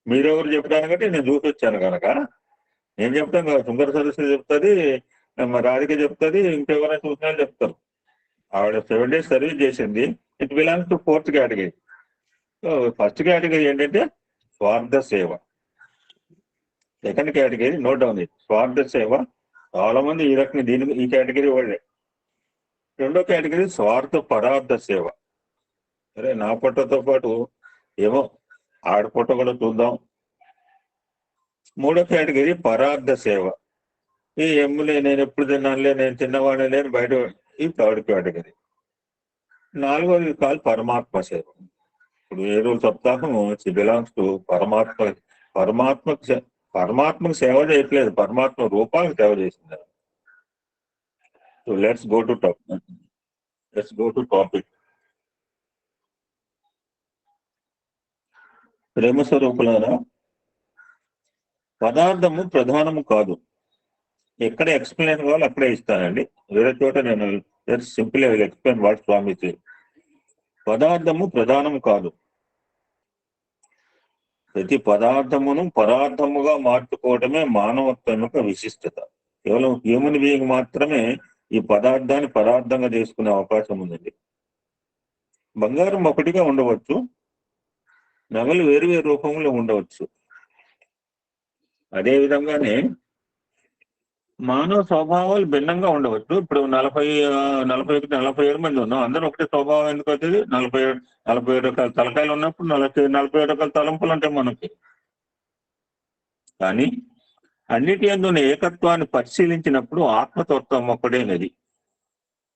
మీరెవరు చెప్పడానికంటే నేను చూసి వచ్చాను కనుక నేను చెప్తాను కదా. సుందర సరస్వతి చెప్తుంది, రాధిక చెప్తుంది, ఇంకెవరైనా చూసిన చెప్తారు. ఆవిడ 7 days సర్వీస్ చేసింది. It belongs to 4th category. So first category ఏంటంటే స్వార్థ సేవ. సెకండ్ కేటగిరీ నోట్ డౌన్ ఇది, స్వార్థ సేవ. చాలా మంది ఈ రకంగా ఈ కేటగిరీ వాళ్ళే. రెండో కేటగిరీ స్వార్థ పరార్థ సేవ. సరే, నా పొట్టతో పాటు ఏమో ఆడ పొట్ట కూడా చూద్దాం. మూడో కేటగిరీ పరార్థ సేవ. ఈ ఎమ్ములే, నేను ఎప్పుడు తిన్నానులే, నేను తిన్నవాడే లేని బయట, ఈ థర్డ్ కేటగిరీ. నాలుగోది కాల్ పరమాత్మ సేవ. ఇప్పుడు 7 రోజుల సప్తాహం బిలాంగ్స్ టు పరమాత్మకు సేవ చేయట్లేదు, పరమాత్మ రూపాలకు సేవ చేసింది. So let's go to topic. ప్రేమ స్వరూపులారా, పదార్థము ప్రధానము కాదు. ఎక్కడ ఎక్స్ప్లెయిన్ కావాలో అక్కడే ఇస్తానండి. వేరే చోట నేను సింపుల్ ఎక్స్ప్లెయిన్ వాట్ స్వామి. పదార్థము ప్రధానము కాదు. ప్రతి పదార్థమును పరార్థముగా మార్చుకోవటమే మానవత్వం యొక్క విశిష్టత. కేవలం హ్యూమన్ బీయింగ్ మాత్రమే ఈ పదార్థాన్ని పరార్థంగా చేసుకునే అవకాశం ఉందండి. బంగారం ఒకటిగా ఉండవచ్చు, నగలు వేరు వేరు రూపంలో ఉండవచ్చు. అదే విధంగానే మానవ స్వభావాలు భిన్నంగా ఉండవచ్చు. ఇప్పుడు 47 మంది ఉన్నాం, అందరూ ఒకటే స్వభావం ఎందుకు అవుతుంది? 47 రకాల తలకాయలు ఉన్నప్పుడు 47 రకాల తలంపులు ఉంటాయి మనకి. కానీ అన్నిటి అందున్న ఏకత్వాన్ని పరిశీలించినప్పుడు ఆత్మతత్వం ఒక్కడేనది.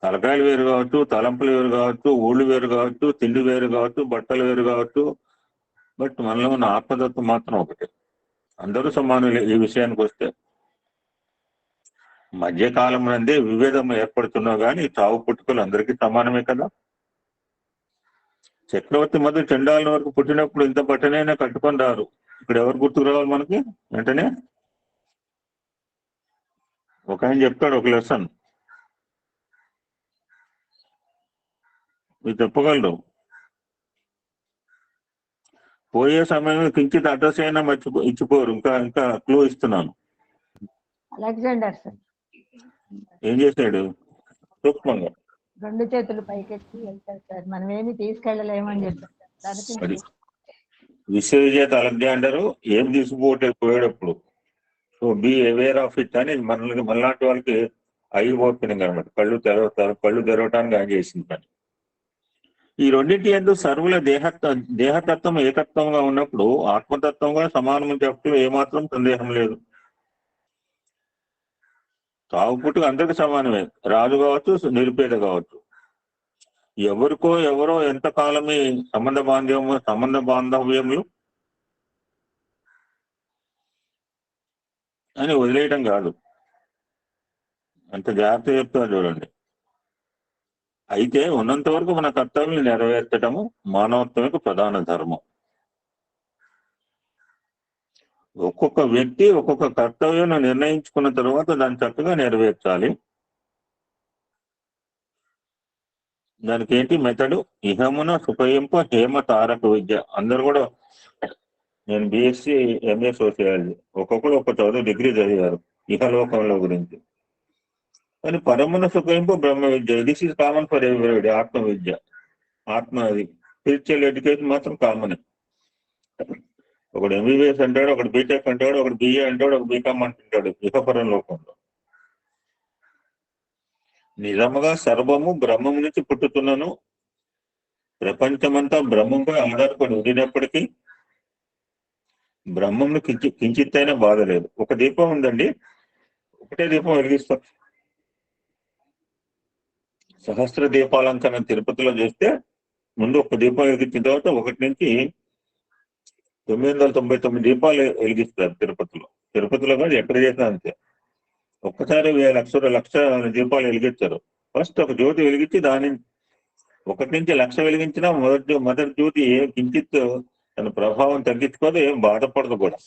తలకాయలు వేరు కావచ్చు, తలంపులు వేరు కావచ్చు, ఊళ్ళు వేరు కావచ్చు, తిండి వేరు కావచ్చు, బట్టలు వేరు కావచ్చు, బట్ మనలో ఉన్న ఆత్మతత్వం మాత్రం ఒకటే. అందరూ సమానులే ఈ విషయానికి వస్తే. మధ్యకాలం నుండే విభేదం ఏర్పడుతున్నా కానీ చావు పుట్టుకలు అందరికీ సమానమే కదా. చక్రవర్తి మధ్య చండాలని వరకు పుట్టినప్పుడు ఇంత బట్టనైనా కట్టుకొని రారు. ఇక్కడ ఎవరు గుర్తుకు రావాలి మనకి వెంటనే? ఒక ఆయన చెప్తాడు ఒక లెసన్, మీరు చెప్పగలరు. పోయే సమయం కించిత్ అడ్రస్ అయినా ఇచ్చిపోరు. ఇంకా క్లూ ఇస్తున్నాను. అలెగ్జాండర్ సార్ ఏం చేశాడు? సూక్ష్మంగా 2 చేతులు పైకెత్తి వెళ్తాడు సార్, మనం ఏమి తీసుకెళ్ళలేమని చెప్పారు. విశ్వవిజేత అలెగ్జాండర్ ఏం పోయేటప్పుడు. So be aware of it అని మనలాంటి వాళ్ళకి ఐ ఓపెనింగ్ అనమాట. కళ్ళు తెరవటానికి ఆయన చేసింది పని. ఈ రెండింటి ఎందు సర్వుల దేహతత్వం ఏకత్వంగా ఉన్నప్పుడు ఆత్మతత్వంగా సమానం చెప్పడం ఏమాత్రం సందేహం లేదు. తావు పుట్టుకు అందరికి సమానమే, రాజు కావచ్చు, నిరుపేద కావచ్చు. ఎవరో ఎంత కాలమే సంబంధ బాంధవ్యములు అని వదిలేయటం కాదు. అంత జాగ్రత్త చెప్తారు చూడండి. అయితే ఉన్నంత వరకు మన కర్తవ్యం నెరవేర్చడము మానవత్వం యొక్క ప్రధాన ధర్మం. ఒక్కొక్క వ్యక్తి ఒక్కొక్క కర్తవ్యం నిర్ణయించుకున్న తర్వాత దాన్ని చక్కగా నెరవేర్చాలి. దానికి ఏంటి మెథడు? ఇహమున సుఖయింప హేమ తారక విద్య. అందరు కూడా, నేను బిఎస్సి ఎంఏ సోషియాలజీ, ఒక్కొక్కరు ఒక్క చదువు డిగ్రీ చదివారు ఇహలోకంలో గురించి. కానీ పరమున సుఖయింపు బ్రహ్మ విద్య. This is common for everybody. ఆత్మ విద్య, అది స్పిరిచువల్ ఎడ్యుకేషన్ మాత్రం కామన్. ఒకడు ఎంబీబీఎస్ అంటాడు, ఒకడు బీటెక్ అంటాడు, ఒకడు బిఏ అంటాడు, ఒక బీకామ్ అంటుంటాడు ఇహపరం లోకంలో. నిజముగా సర్వము బ్రహ్మం నుంచి పుట్టుతున్నాను, ప్రపంచమంతా బ్రహ్మంపై ఆధారపడి ఉండినప్పటికీ బ్రహ్మంను కించిత్తైనా బాధ లేదు. ఒక దీపం ఉందండి, ఒకటే దీపం వెలిగిస్తాం. సహస్ర దీపాలంకరణ తిరుపతిలో చేస్తే ముందు ఒక దీపం వెలిగించిన తర్వాత 1 నుంచి 999 దీపాలు వెలిగిస్తారు తిరుపతిలో. తిరుపతిలో కాదు, ఎక్కడ చేసినా అంతే. ఒక్కసారి 1,00,000 దీపాలు వెలిగించారు. ఫస్ట్ ఒక జ్యోతి వెలిగించి దాని 1 నుంచి 1,00,000 వెలిగించినా మొదటి జ్యోతి కించిత్ తన ప్రభావం తగ్గించుకోదు, ఏం బాధపడదు కూడా.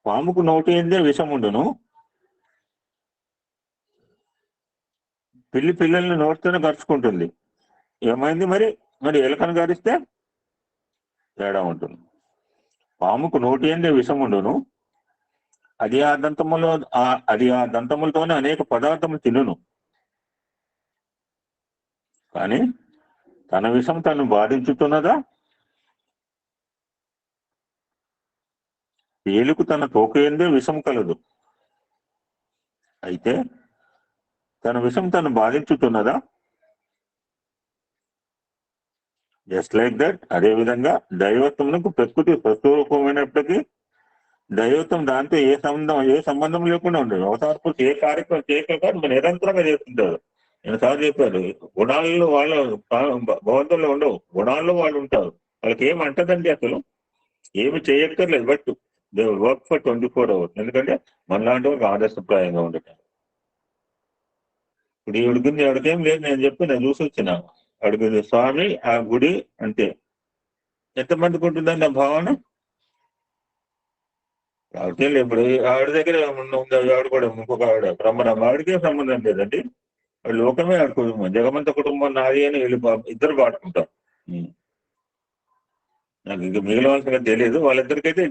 పాముకు నోటి ఏందే విషం ఉండును, పిల్లల్ని నోటితోనే గరుచుకుంటుంది. ఏమైంది మరి? మరి ఎలకను గరిస్తే తేడా ఉంటుంది. పాముకు నోటి ఏందే విషం ఉండును, అది ఆ దంతములతోనే అనేక పదార్థములు తినును, కానీ తన విషం తను బాధించుతున్నదా? ఏలుకు తన తోక ఏందే విషం కలదు, అయితే తన విషం తను బాధించుతున్నదా? Just like that. అదే విధంగా దైవత్వములకు ప్రకృతి స్వస్వరూపమైనప్పటికీ దైవత్వం దాంతో ఏ సంబంధం లేకుండా ఉండదు. అవతారపు ఏ కార్యక్రమం చేయక నిరంతరంగా చేస్తుంటారు. నేను సార్ చెప్పారు, గుణాల్లో వాళ్ళు భగవంతుల్లో ఉండవు, గుణాల్లో వాళ్ళు ఉంటారు. వాళ్ళకి ఏమి అంటదండి, అసలు ఏమి చేయక్కర్లేదు. But they work for 24 hours. ఎందుకంటే మనలాంటి వాళ్ళకి ఆదర్శప్రాయంగా ఉండటం. ఇప్పుడు ఈ ఉడికింది ఎవరికేం లేదు, నేను చెప్పి నేను చూసి వచ్చిన అడుగుది స్వామి ఆ గుడి అంతే. ఎంతమందికి ఉంటుందండి ఆ భావన? కాబట్టి ఇప్పుడు ఆవిడ దగ్గర ఉంది, ఆవిడ కూడా ఇంకొక ఆవిడ బ్రహ్మరామ, ఆవిడకే సంబంధం లేదండి. లోకమే ఆవిడ కుటుంబం, జగమంత కుటుంబం నాది అని వీళ్ళు ఇద్దరు పాడుకుంటారు. నాకు ఇంకా మిగిలిన తెలియదు, వాళ్ళిద్దరికైతే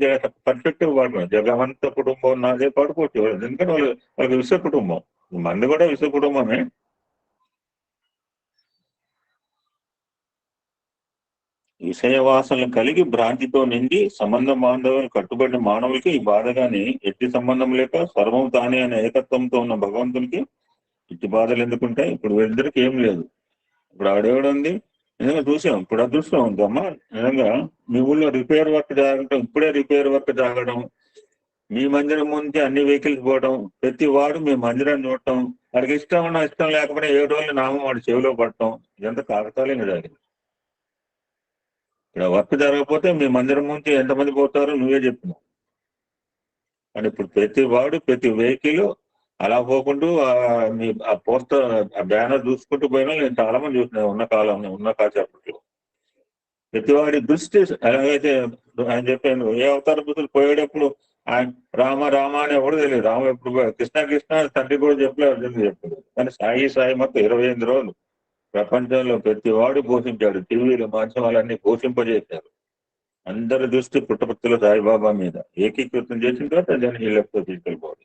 పర్ఫెక్ట్ గా పాడుకున్నారు. జగమంత కుటుంబం నాదే పాడుకోవచ్చు, ఎందుకంటే వాళ్ళకి విశ్వ కుటుంబం, మంది కూడా విశ్వ కుటుంబమే. విషయవాసనలు కలిగి భ్రాంతితో నిండి సంబంధ బాంధవ్యాలు కట్టుబడిన మానవులకి ఈ బాధ గాని, ఎట్టి సంబంధం లేక సర్వం తానే అనే ఏకత్వంతో ఉన్న భగవంతునికి ఇట్టి బాధలు ఎందుకుంటాయి? ఇప్పుడు వీళ్ళిద్దరికి ఏం లేదు. ఇప్పుడు ఆవిడేవిడుంది నిజంగా చూసాం. ఇప్పుడు అదృష్టం ఉందమ్మా, నిజంగా మీ ఊళ్ళో రిపేర్ వర్క్ జరగడం, ఇప్పుడే రిపేర్ వర్క్ జరగడం, మీ మందిరం ముందు అన్ని వెహికల్స్ పోవడం, ప్రతి వాడు మీ మందిరాన్ని చూడటం, వాడికి ఇష్టం ఉన్నా ఇష్టం లేకపోయినా 7 రోజులు నామం వాడి చెవిలో పడటం, ఇదంతా కాకతాళీయంగా జరిగింది. ఇక్కడ వర్క్ జరగకపోతే మీ మందిరం నుంచి ఎంతమంది పోతారో నువ్వే చెప్పినావు. అని ఇప్పుడు ప్రతి వాడు ప్రతి వెహికల్ అలా పోకుండా మీ ఆ పోస్టర్ ఆ బ్యానర్ చూసుకుంటూ పోయినా నేను చాలా మంది చూసిన ఉన్న కాసేపట్లో. ప్రతి వాడి దృష్టి ఎలాగైతే ఆయన చెప్పాను, ఏ అవతార బుద్ధులు పోయేటప్పుడు ఆయన రామ రామ అని ఎవరు తెలియదు. రామ ఎప్పుడు కృష్ణ తండ్రి కూడా చెప్పలేదు, అర్జునుడు చెప్పలేదు. కానీ సాయి మొత్తం 28 రోజులు ప్రపంచంలో ప్రతి వాడు పోషించాడు. టీవీలు మాధ్యమాలన్నీ పోషింపజేశారు. అందరి దృష్టి పుట్టపర్తిలో సాయిబాబా మీద ఏకీకృతం చేసిన తర్వాత దాన్ని వీళ్ళతో తీసుకెళ్ళిపోవాలి.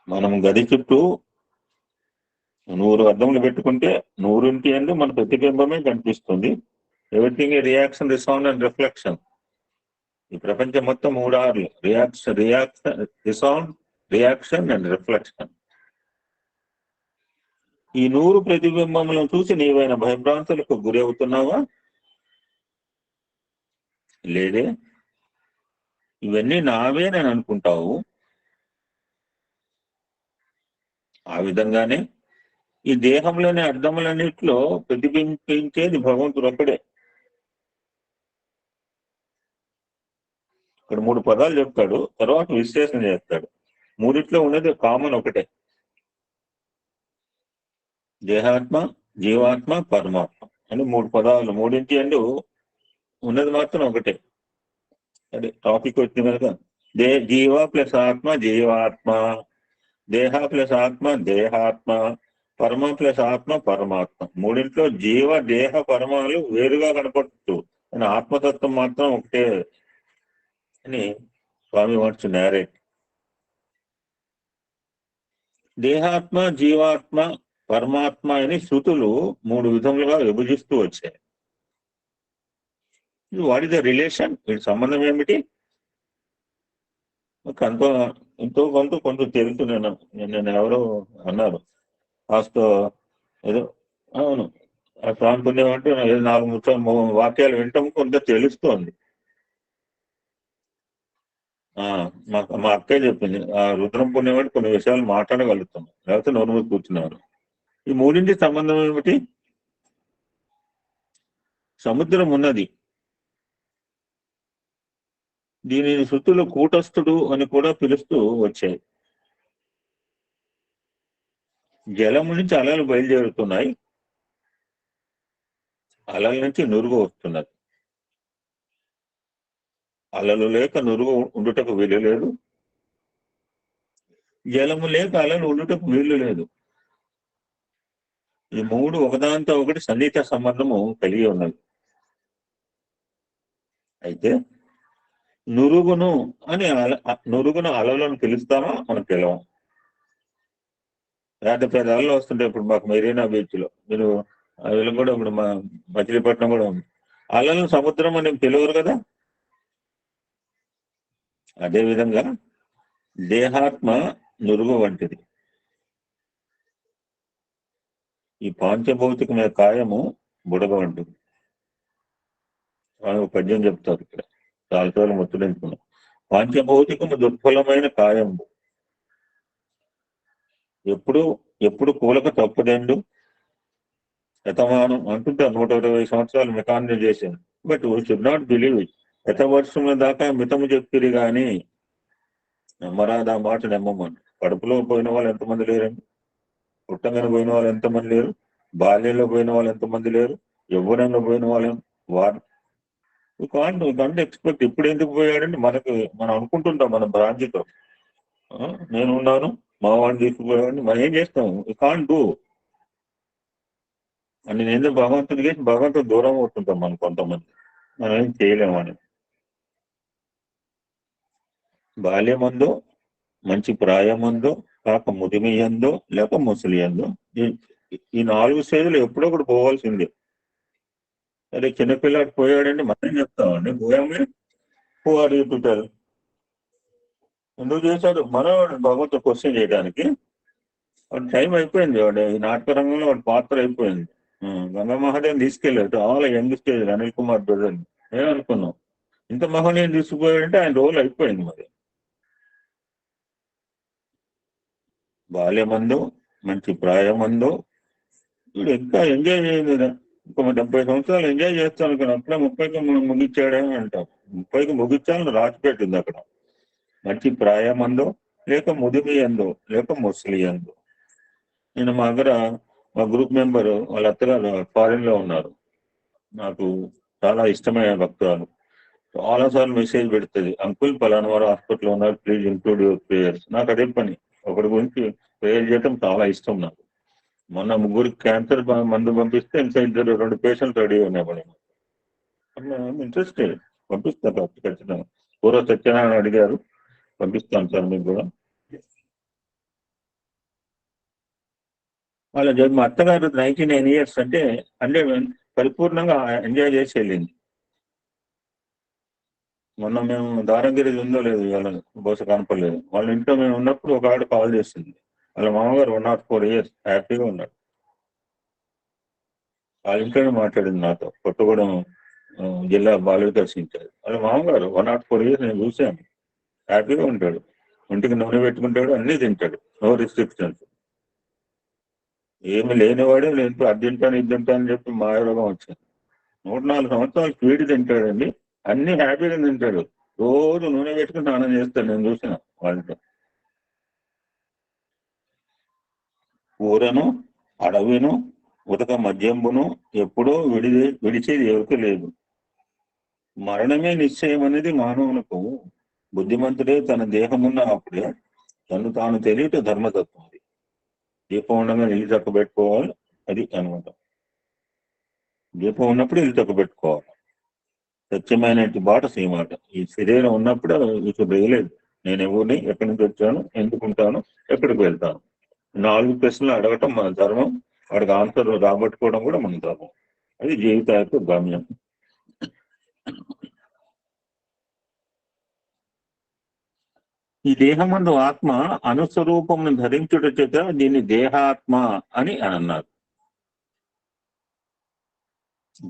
మనం గది చుట్టూ 100 అద్దములు పెట్టుకుంటే 100 అందు మన ప్రతిబింబమే కనిపిస్తుంది. Everything reaction, resound and reflection. ఈ ప్రపంచం మొత్తం 3 Rలు: రిసౌండ్, రియాక్షన్ అండ్ రిఫ్లెక్షన్. ఈ 100 ప్రతిబింబములను చూసి నీవైనా భయభ్రాంతులకు గురి అవుతున్నావా? లేదే. ఇవన్నీ నావే నేను అనుకుంటావు. ఆ విధంగానే ఈ దేహంలోని అర్థములన్నింటిలో ప్రతిబింబించేది భగవంతుడు ఒక్కడే. ఇక్కడ 3 పదాలు చెప్తాడు, తర్వాత విశ్లేషణ చేస్తాడు. మూడిట్లో ఉన్నది కామన్ ఒకటే: దేహాత్మ, జీవాత్మ, పరమాత్మ అని 3 పదాలు. మూడింటి అంటూ ఉన్నది మాత్రం ఒకటే. అదే టాపిక్ వచ్చింది కనుక జీవ ప్లస్ ఆత్మ జీవాత్మ, దేహ ప్లస్ ఆత్మ దేహాత్మ, పరమ ప్లస్ ఆత్మ పరమాత్మ. మూడింట్లో జీవ దేహ పరమాలు వేరుగా కనపడుతూ కానీ ఆత్మతత్వం మాత్రం ఒకటే అని స్వామి వాట్స్ నేరేట్. దేహాత్మ, జీవాత్మ, పరమాత్మ అని శృతులు 3 విధములుగా విభజిస్తూ వచ్చాయి. What is the relation? వీటి సంబంధం ఏమిటి? కొంత ఎంతో కొంత తెలుసు. నేను ఎవరో అన్నారు కాస్త ఏదో అవును ఆ స్వామి పుణ్యం అంటే 4 వాక్యాలు వింటాం, కొంత తెలుస్తోంది. మా అక్కే చెప్పింది ఆ రుద్రం పుణ్యం అంటే కొన్ని విషయాలు మాట్లాడగలుగుతాం, లేకపోతే నోరు మీద కూర్చున్నారు. ఈ మూడింటి సంబంధం ఏమిటి? సముద్రం ఉన్నది, దీనిని శృతులు కూటస్థుడు అని కూడా పిలుస్తూ వచ్చాయి. జలము నుంచి అలలు బయలుదేరుతున్నాయి, అలల నుంచి నురుగు వస్తున్నది. అలలు లేక నురుగు ఉండుటకు వీలు లేదు, జలము లేక అలలు ఉండుటకు వీలు లేదు. ఈ 3 ఒకదానితో ఒకటి సన్నిహిత సంబంధము కలిగి ఉన్నది. అయితే నురుగును అలలను పిలుస్తామా? మనం పిలవం. పెద్ద పెద్ద అలలు వస్తుంటాయి. ఇప్పుడు మాకు మెరీనా బీచ్ లో మీరు అవి కూడా ఇప్పుడు మా మచిలీపట్నం కూడా ఉంది. అలలను సముద్రం అని పిలవరు కదా. అదేవిధంగా దేహాత్మ నురుగు వంటిది. ఈ పాంచభౌతికమైన కాయము బుడగ వంటిది. ఒక పద్యం చెప్తారు ఇక్కడ, చాలాసార్లు ముచ్చరించుకున్నాం. పాంచభౌతికము దుర్ఫలమైన కాయము, ఎప్పుడు కూలక తప్పుదండు శతమానం అంటుంటారు. 120 సంవత్సరాలు మితాన్ని చేశాను. But we should not believe it. శతవర్షముల దాకా మితము చెప్పిరి కానీ నమ్మరాదా మాట నమ్మమని. కడుపులో పోయిన వాళ్ళు ఎంతమంది లేరండి? పుట్టంగానే పోయిన వాళ్ళు ఎంతమంది లేరు? బాల్యంలో పోయిన వాళ్ళు ఎంతమంది లేరు? యవ్వనంలో పోయిన వాళ్ళు కాంట్ ఎక్స్పెక్ట్. ఇప్పుడు ఎందుకు పోయాడంటే మనం అనుకుంటుంటాం మన బ్రాంచ్తో నేను ఉన్నాను, మా వాడిని తీసుకుపోయాడు, మనం ఏం చేస్తాం? కాంట్ డూ అని. నేను భగవంతుడికి భగవంతుడు దూరం అవుతుంటాం మనం కొంతమంది, మనం ఏం చేయలేమని. బాల్యమందో మంచి ప్రాయమందో కాక ముదిమియందో లేక ముసలియందో ఈ 4 స్టేజ్లు ఎప్పుడో ఒకటి పోవాల్సిందే. అదే చిన్నపిల్లాడు పోయాడంటే మనం చెప్తామండి పోయామే పోవాలి చూపుతారు. ఎందుకు చేశాడు? మనం భగవంతుడు క్వశ్చన్ చేయడానికి. వాడు టైం అయిపోయింది, వాడు ఈ నాటక రంగంలో వాడి పాత్ర అయిపోయింది. గంగా మహాదేవ్ తీసుకెళ్ళాడు all young stage Anil Kumar brother. ఏమనుకున్నాం ఇంత మహనీయం తీసుకుపోయాడంటే ఆయన రోల్ అయిపోయింది. మరి బాల్యమందో మంచి ప్రాయమందో వీడు ఇంకా ఎంజాయ్ చేయలేదు. ఇంకో 70 సంవత్సరాలు ఎంజాయ్ చేస్తాను కానీ అప్పుడే 30కి ముగించాడని అంటాం. 30కి ముగించాలని రాసిపెట్టింది అక్కడ. మంచి ప్రాయమందో లేక ముదిమి ఎందో లేక ముసలి ఎందో. నేను మా గ్రూప్ మెంబర్ వాళ్ళ అత్తగారు ఫారిన్ లో ఉన్నారు. నాకు చాలా ఇష్టమైన భక్తురాలు. చాలాసార్లు మెసేజ్ పెడుతుంది, అంకుల్ పలానా వారు హాస్పిటల్లో ఉన్నారు, ప్లీజ్ ఇంక్లూడ్ యువర్ ప్రేయర్స్. నాకు అదే పని, ఒకటి గురించి ప్రేయర్ చేయడం చాలా ఇష్టం నాకు. మొన్న 3 క్యాన్సర్ మందు పంపిస్తే ఇంకా 2 పేషెంట్లు రెడీ ఉన్నాయి. ఇంట్రెస్టెడ్, పంపిస్తాను ఖచ్చితంగా. పూర్వ సత్యనారాయణ అడిగారు, పంపిస్తాను సార్ మీకు కూడా. మా అత్తగారు 99 years అంటే పరిపూర్ణంగా ఎంజాయ్ చేసి వెళ్ళింది. మొన్న మేము దారంగిరి ఉందో లేదు ఇవాళ బహుశా కనపడలేదు. వాళ్ళ ఇంట్లో మేము ఉన్నప్పుడు ఒక ఆవిడ కాల్ చేసింది. వాళ్ళ మామగారు 104 years హ్యాపీగా ఉన్నాడు. వాళ్ళ ఇంట్లోనే మాట్లాడింది నాతో. కొత్తగూడెం జిల్లా బాలుడికి దర్శించారు. వాళ్ళ మామగారు 104 years నేను చూశాను, హ్యాపీగా ఉంటాడు. ఒంటికి నూనె పెట్టుకుంటాడు, అన్నీ తింటాడు, నో రిస్ట్రిక్షన్స్. ఏమి లేనివాడే నేను అది తింటాను ఇది తింటాను అని చెప్పి మాయోగం వచ్చింది. 104 సంవత్సరాలు స్వీట్ తింటాడండి, అన్ని హ్యాపీగా తింటాడు, రోజు నూనె పెట్టుకుని స్నానం చేస్తాడు. నేను చూసిన వాళ్ళతో. ఊరను అడవిను ఉదక మద్యంబును ఎప్పుడో విడిచేది ఎవరికి లేదు. మరణమే నిశ్చయం అనేది మానవులకు. బుద్ధిమంతుడే తన దేహమున్న అప్పుడే తను తాను తెలియట ధర్మతత్వం. అది దీపం ఉండగా ఇల్లు చక్కబెట్టుకోవాలి, అది అనమాట. దీపం ఉన్నప్పుడు ఇల్లు చక్కబెట్టుకోవాలి. సత్యమైన బాట సీమాట. ఈ శరీరం ఉన్నప్పుడు ఇది వేయలేదు. నేను ఎవరిని, ఎక్కడి నుంచి వచ్చాను, ఎందుకుంటాను, ఎక్కడికి వెళ్తాను. 4 ప్రశ్నలు అడగటం మన ధర్మం. వాడికి ఆన్సర్ రాబట్టుకోవడం కూడా మన ధర్మం. అది జీవిత యొక్క గమ్యం. ఈ దేహమందు ఆత్మ అనుస్వరూపమును ధరించుట చేత దీన్ని దేహాత్మ అని అన్నారు.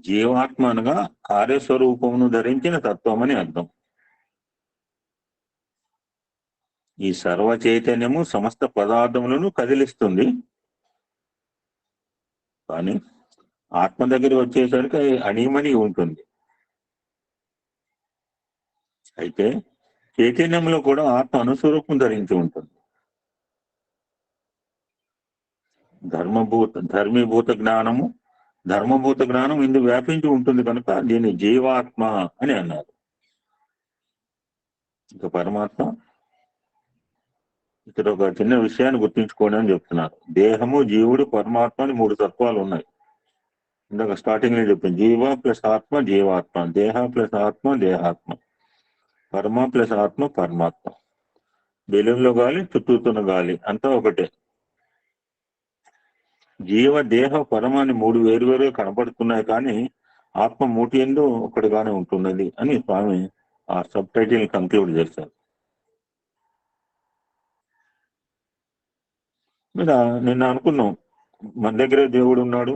జీవాత్మ అనగా కార్యస్వరూపమును ధరించిన తత్వం అని అర్థం. ఈ సర్వ చైతన్యము సమస్త పదార్థములను కదిలిస్తుంది. కానీ ఆత్మ దగ్గర వచ్చేసరికి అణిమణి ఉంటుంది. అయితే చైతన్యంలో కూడా ఆత్మ అనుస్వరూపం ధరించి ఉంటుంది. ధర్మీభూత జ్ఞానము, ధర్మభూత జ్ఞానం ఇందు వ్యాపించి ఉంటుంది కనుక దీన్ని జీవాత్మ అని అన్నారు. ఇక పరమాత్మ ఇక్కడ ఒక చిన్న విషయాన్ని గుర్తుంచుకోండి అని చెప్తున్నారు. దేహము, జీవుడు, పరమాత్మ అని 3 తత్వాలు ఉన్నాయి. ఇందాక స్టార్టింగ్ లో చెప్పాను, జీవ ప్లస్ ఆత్మ జీవాత్మ, దేహ ప్లస్ ఆత్మ దేహాత్మ, పరమ ప్లస్ ఆత్మ పరమాత్మ. బెలూన్లో గాలి, చుట్టూతున్న గాలి అంతా ఒకటే. జీవ, దేహ, పరమ అని 3 వేరువేరుగా కనపడుతున్నాయి, కానీ ఆత్మ మూటి ఎందు ఒకటిగానే ఉంటున్నది అని స్వామి ఆ సబ్ టైటిల్ కంక్లూడ్ చేశారు. మీద నిన్న అనుకున్నాం, మన దగ్గరే దేవుడు ఉన్నాడు,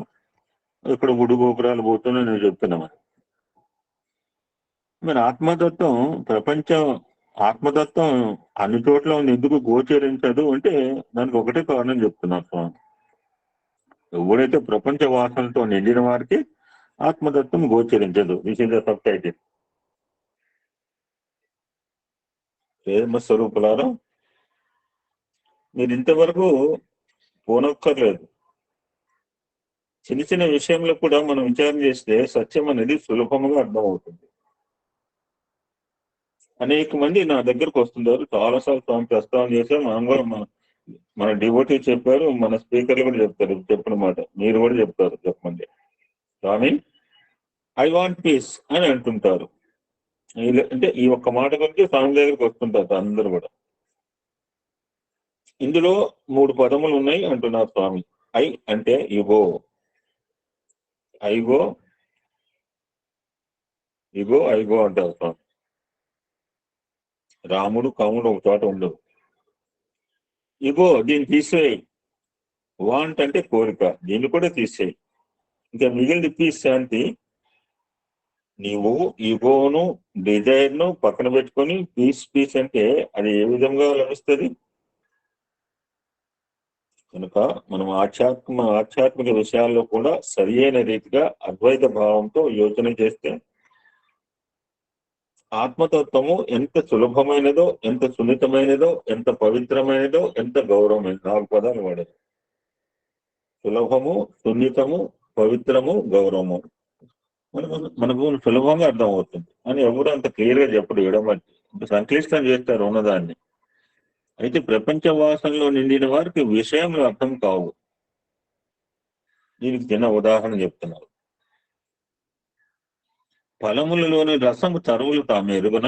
ఇక్కడ గుడి గోపురాలు పోతున్నా నేను చెప్తున్నామని. మరి ఆత్మతత్వం ఆత్మతత్వం అన్ని చోట్ల ఉంది, ఎందుకు గోచరించదు అంటే దానికి ఒకటే కారణం చెప్తున్నారు స్వామి. ఎవడైతే ప్రపంచ వాసనతో నిండిన వారికి ఆత్మతత్వం గోచరించదు. This is the subtitle. ప్రేమ స్వరూపులారా, మీరు ఇంతవరకు పోనక్కర్లేదు. చిన్న చిన్న విషయంలో కూడా మనం విచారం చేస్తే సత్యం అనేది సులభంగా అర్థమవుతుంది. అనేక మంది నా దగ్గరకు వస్తుంటారు, చాలాసార్లు స్వామి ప్రస్తావన చేశారు, మనం కూడా మన డివోటీ చెప్పారు, మన స్పీకర్లు కూడా చెప్తారు, చెప్పిన మాట మీరు కూడా చెప్తారు. చెప్పండి స్వామి, ఐ వాంట్ పీస్ అని అంటుంటారు. అంటే ఈ ఒక్క మాట గురించి స్వామి దగ్గరికి వస్తుంటారు అందరూ కూడా. ఇందులో 3 పదములు ఉన్నాయి అంటున్నారు స్వామి. ఐ అంటే ఇగో, ఐగో ఇగో ఐగో అంటారు స్వామి. రాముడు కాముడు ఒక చోట ఉండవు. ఇగో దీన్ని తీసేయి. వాంట్ అంటే కోరిక, దీన్ని కూడా తీసేయి. ఇంకా మిగిలిన పీస్ శాంతి. నీవు ఈగోను డిజైర్ ను పక్కన పెట్టుకొని పీస్ అంటే అది ఏ విధంగా లభిస్తుంది? కనుక మనం ఆధ్యాత్మిక విషయాల్లో కూడా సరి అయిన రీతిగా అద్వైత భావంతో యోచన చేస్తే ఆత్మతత్వము ఎంత సులభమైనదో, ఎంత సున్నితమైనదో, ఎంత పవిత్రమైనదో, ఎంత గౌరవమైనదో. 4 పదాలు వాడేది: సులభము, సున్నితము, పవిత్రము, గౌరవము. మనకు సులభంగా అర్థం అవుతుంది అని ఎవరు అంత క్లియర్ గా చెప్పడు. ఎడమట్టి సంక్లిష్టం చేస్తారు ఉన్నదాన్ని. అయితే ప్రపంచ వాసనలో నిండిన వారికి విషయంలో అర్థం కావు. దీనికి చిన్న ఉదాహరణ చెప్తున్నారు. ఫలములలోని రసము తరువులు తాము ఎరుగున,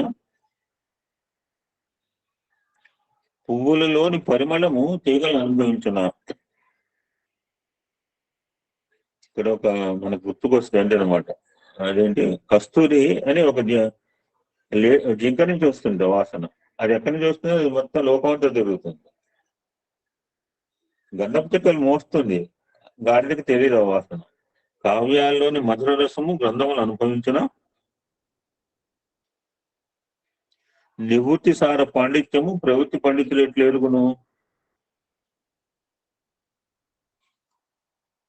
పువ్వులలోని పరిమళము తీగలు అనుభవించిన. ఇక్కడ ఒక మనకు గుర్తుకొస్తుంది అంటే అనమాట, అదేంటి, కస్తూరి అని ఒక జింక నుంచి వస్తుంది వాసన. అది ఎక్కడి నుంచి వస్తుంది? అది మొత్తం లోకమంతా తిరుగుతుంది. గంధపు చెక్కలు మోస్తుంది, గాడిదకి తెలియదు ఆ వాసన. కావ్యాల్లోని మధుర రసము గ్రంథములు అనుభవించిన, నివృత్తి సార పాండిత్యము ప్రవృత్తి పండితులు ఎట్లు ఎరుగును.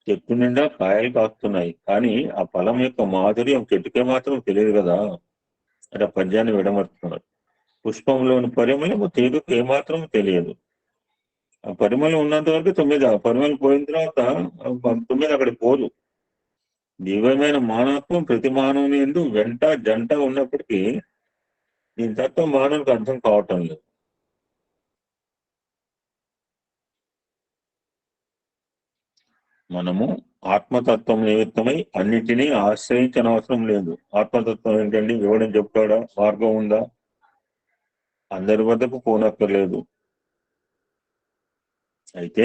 చెట్టు నిండా కాయలు కాస్తున్నాయి, కానీ ఆ ఫలం యొక్క మాధుర్యం చెట్టుకే మాత్రం తెలియదు కదా. అంటే ఆ పద్యాన్ని విడమర్చుతున్నారు. పుష్పంలోని పరిమళము తీగకు ఏమాత్రం తెలియదు. ఆ పరిమళం ఉన్నంత వరకు 9, ఆ పరిమళం పోయిన తర్వాత 9 అక్కడికి పోదు. దివ్యమైన మానవత్వం ప్రతి మానవుని యందు వెంట జంట ఉన్నప్పటికీ దీని తత్వం మానవునికి అర్థం కావటం లేదు. మనము ఆత్మతత్వం నిమిత్తమై అన్నిటినీ ఆశ్రయించనవసరం లేదు. ఆత్మతత్వం ఏంటండి? ఎవడని చెప్తాడా? మార్గం ఉందా? అందరి వద్దకు పోనక్కర్లేదు. అయితే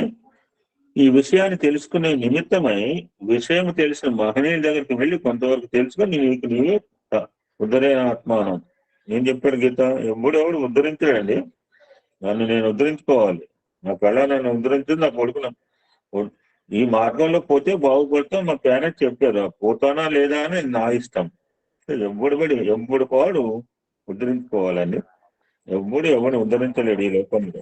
ఈ విషయాన్ని తెలుసుకునే నిమిత్తమై విషయం తెలిసిన మహనీయుల దగ్గరికి వెళ్ళి కొంతవరకు తెలుసుకొని నీకు నీవే ఉద్ధరైన ఆత్మానం. నేను చెప్పాడు గీత, ఎవడు ఉద్ధరించాడండి. నన్ను నేను ఉద్ధరించుకోవాలి. నా కళ నన్ను ఉద్ధరించింది, నా కొడుకున ఈ మార్గంలో పోతే బాగుపడతాం. మా పేరెంట్స్ చెప్పారు, పోతానా లేదా అని నా ఇష్టం. ఎవ్వడు వాడు ఉద్ధరించుకోవాలండి. ఎవరిని ఉద్ధరించలేడు ఈ లోకంలో.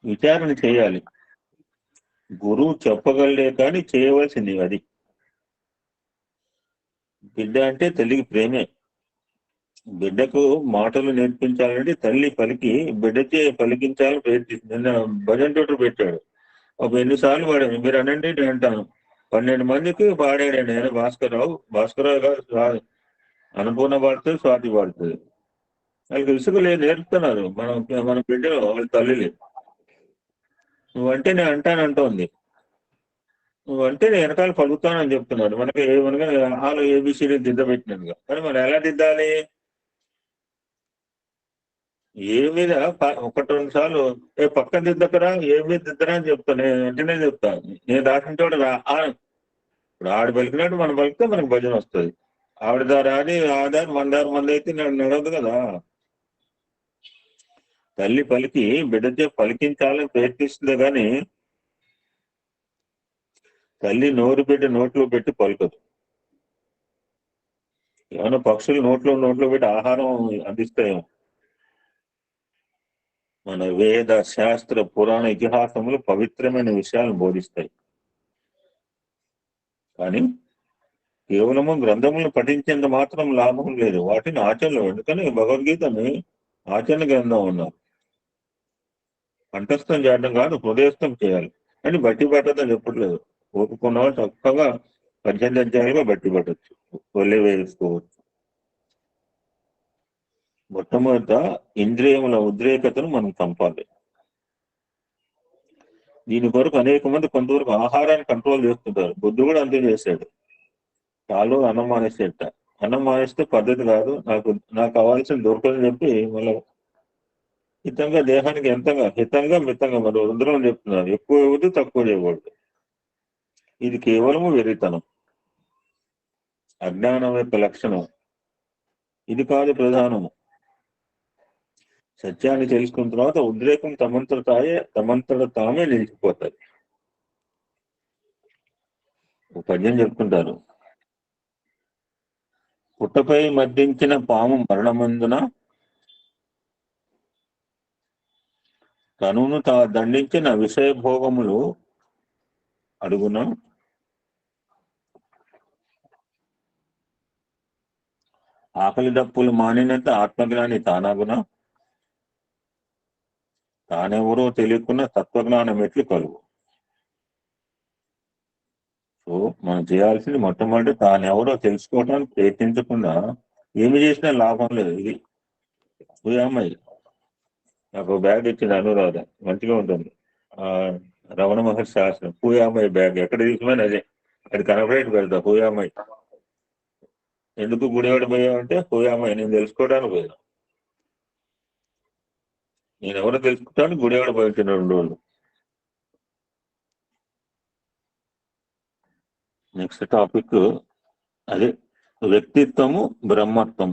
విచారణ చేయాలి. గురువు చెప్పగలడే కానీ చేయవలసింది అది. బిడ్డ అంటే తల్లికి ప్రేమే. బిడ్డకు మాటలు నేర్పించాలంటే తల్లి పలికి బిడ్డచే పలికించాలని ప్రయత్నిస్తుంది. నిన్న భజన చోటు పెట్టాడు. ఒక ఎన్నిసార్లు పాడాను, మీరు అనండి నేను అంటాను. 12 మందికి పాడాడండి ఆయన. భాస్కరరావు గారు అనుపూర్ణ పాడుతుంది, స్వాతి పాడుతుంది. వాళ్ళకి ఇసుకలే నేర్పుతున్నారు. మన బిడ్డలో వాళ్ళ తల్లిని. నువ్వంటే నేను అంటానంటోంది. నువ్వంటే నేను వెనకాల పలుకుతానని చెప్తున్నాడు. మనకి ఏమనగా వాళ్ళు ఏబిసిడీ దిద్దబెట్టినట్టుగా. కానీ మనం ఎలా దిద్దాలి? ఏ మీద 1-2 సార్లు పక్కన దిద్దకరా, ఏ మీద దిద్దరా అని చెప్తాను. నేను వెంటనే చెప్తాను. నేను రాసిన చోట ఇప్పుడు ఆవిడ పలికినట్టు మనం పలికితే మనకు భజన వస్తుంది. ఆవిడ దారి అది ఆ దారి మంది అయితే నడవదు కదా. తల్లి పలికి బిడ్డచే పలికించాలని ప్రయత్నిస్తుంది కానీ తల్లి నోరు పెట్టి నోట్లో పెట్టి పలుకదు. ఏమైనా పక్షులు నోట్లో పెట్టి ఆహారం అందిస్తాయేమో. మన వేద శాస్త్ర పురాణ ఇతిహాసములు పవిత్రమైన విషయాలను బోధిస్తాయి. కానీ కేవలము గ్రంథములను పఠించేంత మాత్రం లాభం లేదు, వాటిని ఆచరణలో. ఎందుకని భగవద్గీతని ఆచరణ గ్రంథం ఉన్నారు. కంఠస్థం చేయడం కాదు, హృదయస్థం చేయాలి అని బట్టి పట్టదని చెప్పట్లేదు. ఓపుకున్న వాళ్ళు చక్కగా 18 అధ్యాయులుగా బట్టి పట్టచ్చు, వల్లి వేసుకోవచ్చు. మొట్టమొదట ఇంద్రియముల ఉద్రేకతను మనం చంపాలి. దీని కొరకు అనేక మంది కొంతవరకు ఆహారాన్ని కంట్రోల్ చేస్తుంటారు. బుద్ధుడు కూడా అంతే చేశాడు. చాలు అన్నం మానేసేట. అన్నం మానేస్తే పద్ధతి కాదు, నాకు కావాల్సిన దొరకదని చెప్పి మళ్ళీ హితంగా దేహానికి ఎంతగా హితంగా మితంగా మరి రుద్రం చెప్తున్నారు. ఎక్కువ ఇవ్వద్దు, తక్కువ చేయకూడదు. ఇది కేవలము వెర్రితనం, అజ్ఞానం యొక్క లక్షణం. ఇది కాదు ప్రధానము. సత్యాన్ని తెలుసుకున్న తర్వాత ఉద్రేకం తమంతట తామే నిలిచిపోతుంది. ఒక పద్యం చెప్తుంటారు, పుట్టపై మద్దించిన పాము మరణమందున తనును దండించిన విషయ భోగములు అడుగున ఆకలి దప్పులు మానినంత ఆత్మజ్ఞాని తానాగున తానెవరో తెలియకున్న తత్వజ్ఞానం ఎట్లు కలుగు. సో మనం చేయాల్సింది మొట్టమొదటి తానెవరో తెలుసుకోవడానికి ప్రయత్నించకుండా ఏమి చేసినా లాభం లేదు. ఇది అమ్మాయి నాకు బ్యాగ్ ఇచ్చింది అనురాధ, మంచిగా ఉంటుంది. రమణ మహర్షి శాస్త్రం పూయామ్మాయి బ్యాగ్ ఎక్కడ తీసుకుని అదే అది కనపడేట్టు పెడతా. పూయామ్మాయి ఎందుకు గుడివాడ పోయామంటే పూయామ్మాయి నేను తెలుసుకోవడానికి పోయినా. నేను ఎవరో తెలుసుకుంటాను, గుడివాడ పోయి 2 రోజులు. నెక్స్ట్ టాపిక్ అదే వ్యక్తిత్వము బ్రహ్మత్వం.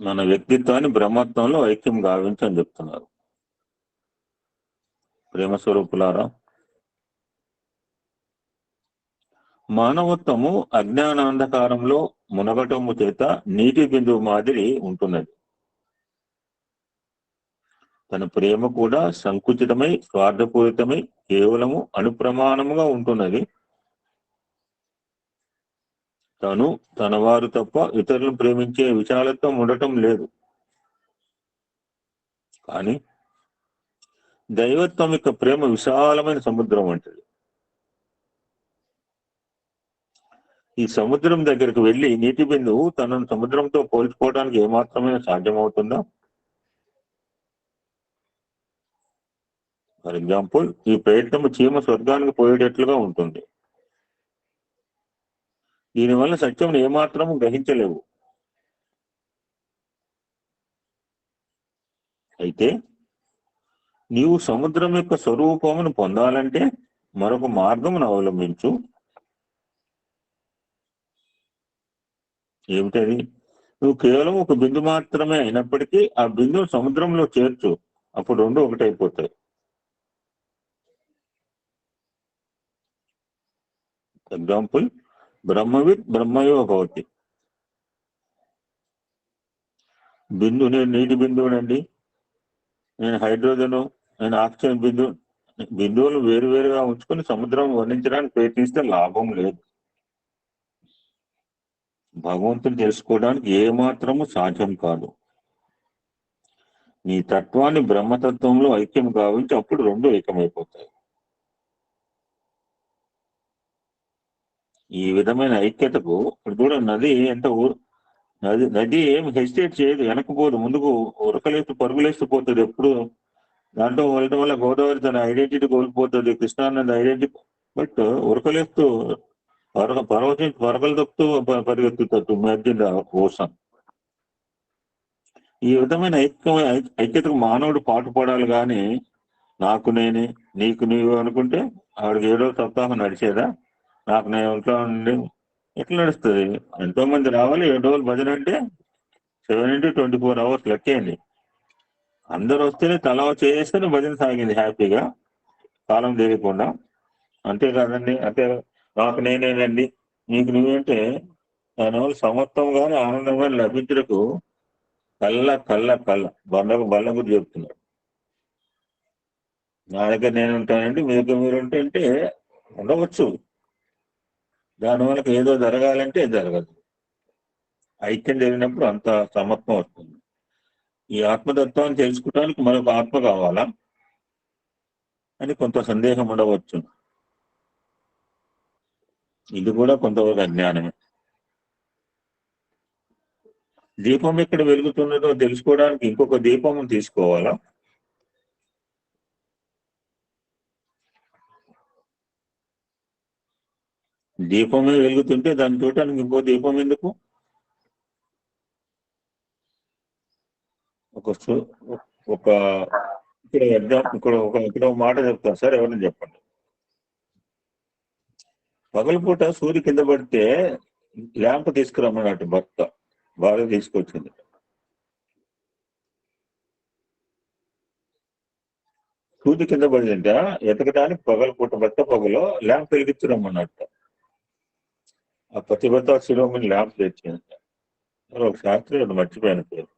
మన వ్యక్తిత్వాన్ని బ్రహ్మత్వంలో ఐక్యం గావించని చెప్తున్నారు. ప్రేమ స్వరూపులారా, మానవత్వము అజ్ఞానాంధకారంలో మునగటము చేత నీటి బిందువు మాదిరి ఉంటున్నది. తన ప్రేమ కూడా సంకుచితమై స్వార్థపూరితమై కేవలము అనుప్రమాణముగా ఉంటున్నది. తన వారు తప్ప ఇతరులను ప్రేమించే విశాలత్వం ఉండటం లేదు. కానీ దైవత్వం యొక్క ప్రేమ విశాలమైన సముద్రం వంటిది. ఈ సముద్రం దగ్గరకు వెళ్ళి నీటి బిందువు తనను సముద్రంతో పోల్చుకోవడానికి ఏమాత్రమే సాధ్యమవుతుందా? ఫర్ ఎగ్జాంపుల్, ఈ ప్రయత్నము చీమ స్వర్గానికి పోయేటట్లుగా ఉంటుంది. దీనివల్ల సత్యం ఏమాత్రము గ్రహించలేవు. అయితే నీవు సముద్రం యొక్క స్వరూపమును పొందాలంటే మరొక మార్గమును అవలంబించు. ఏమిటది? నువ్వు కేవలం ఒక బిందు మాత్రమే అయినప్పటికీ ఆ బిందువు సముద్రంలో చేర్చు, అప్పుడు రెండు ఒకటైపోతాయి. ఎగ్జాంపుల్, బ్రహ్మవిత్ బ్రహ్మయో భవతి. నేను నీటి బిందువునండి, నేను హైడ్రోజను, నేను ఆక్సిజన్ బిందువులు వేరువేరుగా ఉంచుకొని సముద్రం వర్ణించడానికి ప్రయత్నిస్తే లాభం లేదు. భగవంతుని తెలుసుకోవడానికి ఏ మాత్రము సాధ్యం కాదు. నీ తత్వాన్ని బ్రహ్మతత్వంలో ఐక్యం గావించి అప్పుడు రెండు ఏకమైపోతాయి. ఈ విధమైన ఐక్యతకు ఇప్పుడు కూడా నది ఎంత నది ఏం హెసిటేట్ చేయదు, వెనకపోదు, ముందుకు ఉరకలేస్తూ పరుగులేస్తూ పోతుంది. ఎప్పుడు దాంట్లో వెళ్ళడం వల్ల గోదావరి తన ఐడెంటిటీ కోల్పోతుంది, కృష్ణానది ఐడెంటిటీ, బట్ ఉరకలేస్తూ పరగలు తప్పుతూ పరిగెత్తుతట్టు మధ్య కోసం. ఈ విధమైన ఐక్యతకు మానవుడు పాటుపడాలి కానీ నాకు నేనే నీకు నీవు అనుకుంటే ఆవిడకి 7వ సప్తాహం నడిచేదా? నాకు నేను ఇంట్లో ఉండి ఎట్లా నడుస్తుంది? ఎంతో మంది రావాలి 7 రోజులు భజన అంటే 7 into 24 hours లెక్కేయండి. అందరు వస్తేనే తల చేస్తేనే భజన సాగింది హ్యాపీగా, కాలం తెలియకుండా. అంతేకాదండి, అంటే నాకు నేనేనండి నీకు నువ్వంటే దానివల్ల సమత్వం కానీ ఆనందం కానీ లభించడకు కళ్ళ బల్ల గురించి చెప్తున్నాడు. నా దగ్గర నేను ఉంటానండి, మీ దగ్గర మీరు ఉంటే ఉండవచ్చు. దానివల్ల ఏదో జరగాలంటే జరగదు. ఐక్యం జరిగినప్పుడు అంత సమత్వం వస్తుంది. ఈ ఆత్మతత్వాన్ని తెలుసుకోవడానికి మనకు ఆత్మ కావాలా అని కొంత సందేహం ఉండవచ్చు. ఇది కూడా కొంతవరకు అజ్ఞానమే. దీపం ఎక్కడ వెలుగుతున్నదో తెలుసుకోవడానికి ఇంకొక దీపం తీసుకోవాలా? దీపమే వెలుగుతుంటే దాన్ని చూడటానికి ఇంకో దీపం ఎందుకు? ఒక ఇక్కడ మాట చెప్తాను సార్, ఎవరైనా చెప్పండి. పగలపూట సూర్యు కింద పడితే ల్యాంప్ తీసుకురమ్మన్నట్టు భర్త బాగా తీసుకొచ్చింది. సూర్యు కింద పడిందంట, ఎతకడానికి పగలపూట భర్త పగలో ల్యాంప్ వెలిగించురమ్మన్నట్ట. ఆ పతిభత శిరోమణి ల్యాంప్ తెచ్చిందంట. ఒక శాస్త్రి ఒకటి మర్చిపోయాను పేరు.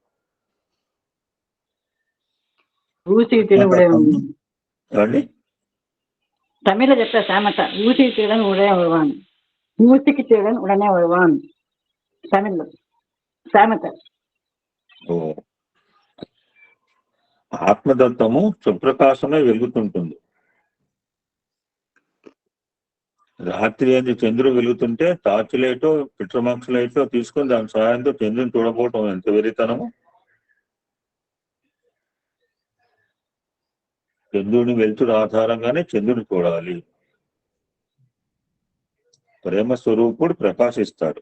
అండి தமிழ்ல చెప్పా సామెత, ఊసి తీయడం ఉడనే வருவான், మూసికి తీయడం ఉడనే வருவான். తమిళ్లో సామెత. ఓ, ఆత్మదత్తము సుప్రకాశమే వెలుగుతుంటుంది. రాత్రి అనేది చంద్రుడు వెలుగుతుంటే టార్చ్ లైటో పిట్రమాక్స్ లైటో తీసుకొని దాని సహాయంతో చంద్రుని చూడకపోవటం ఎంత వెరితనము. చంద్రుని వెలుతురు ఆధారంగానే చంద్రుని చూడాలి. ప్రేమ స్వరూపుడు ప్రకాశిస్తాడు.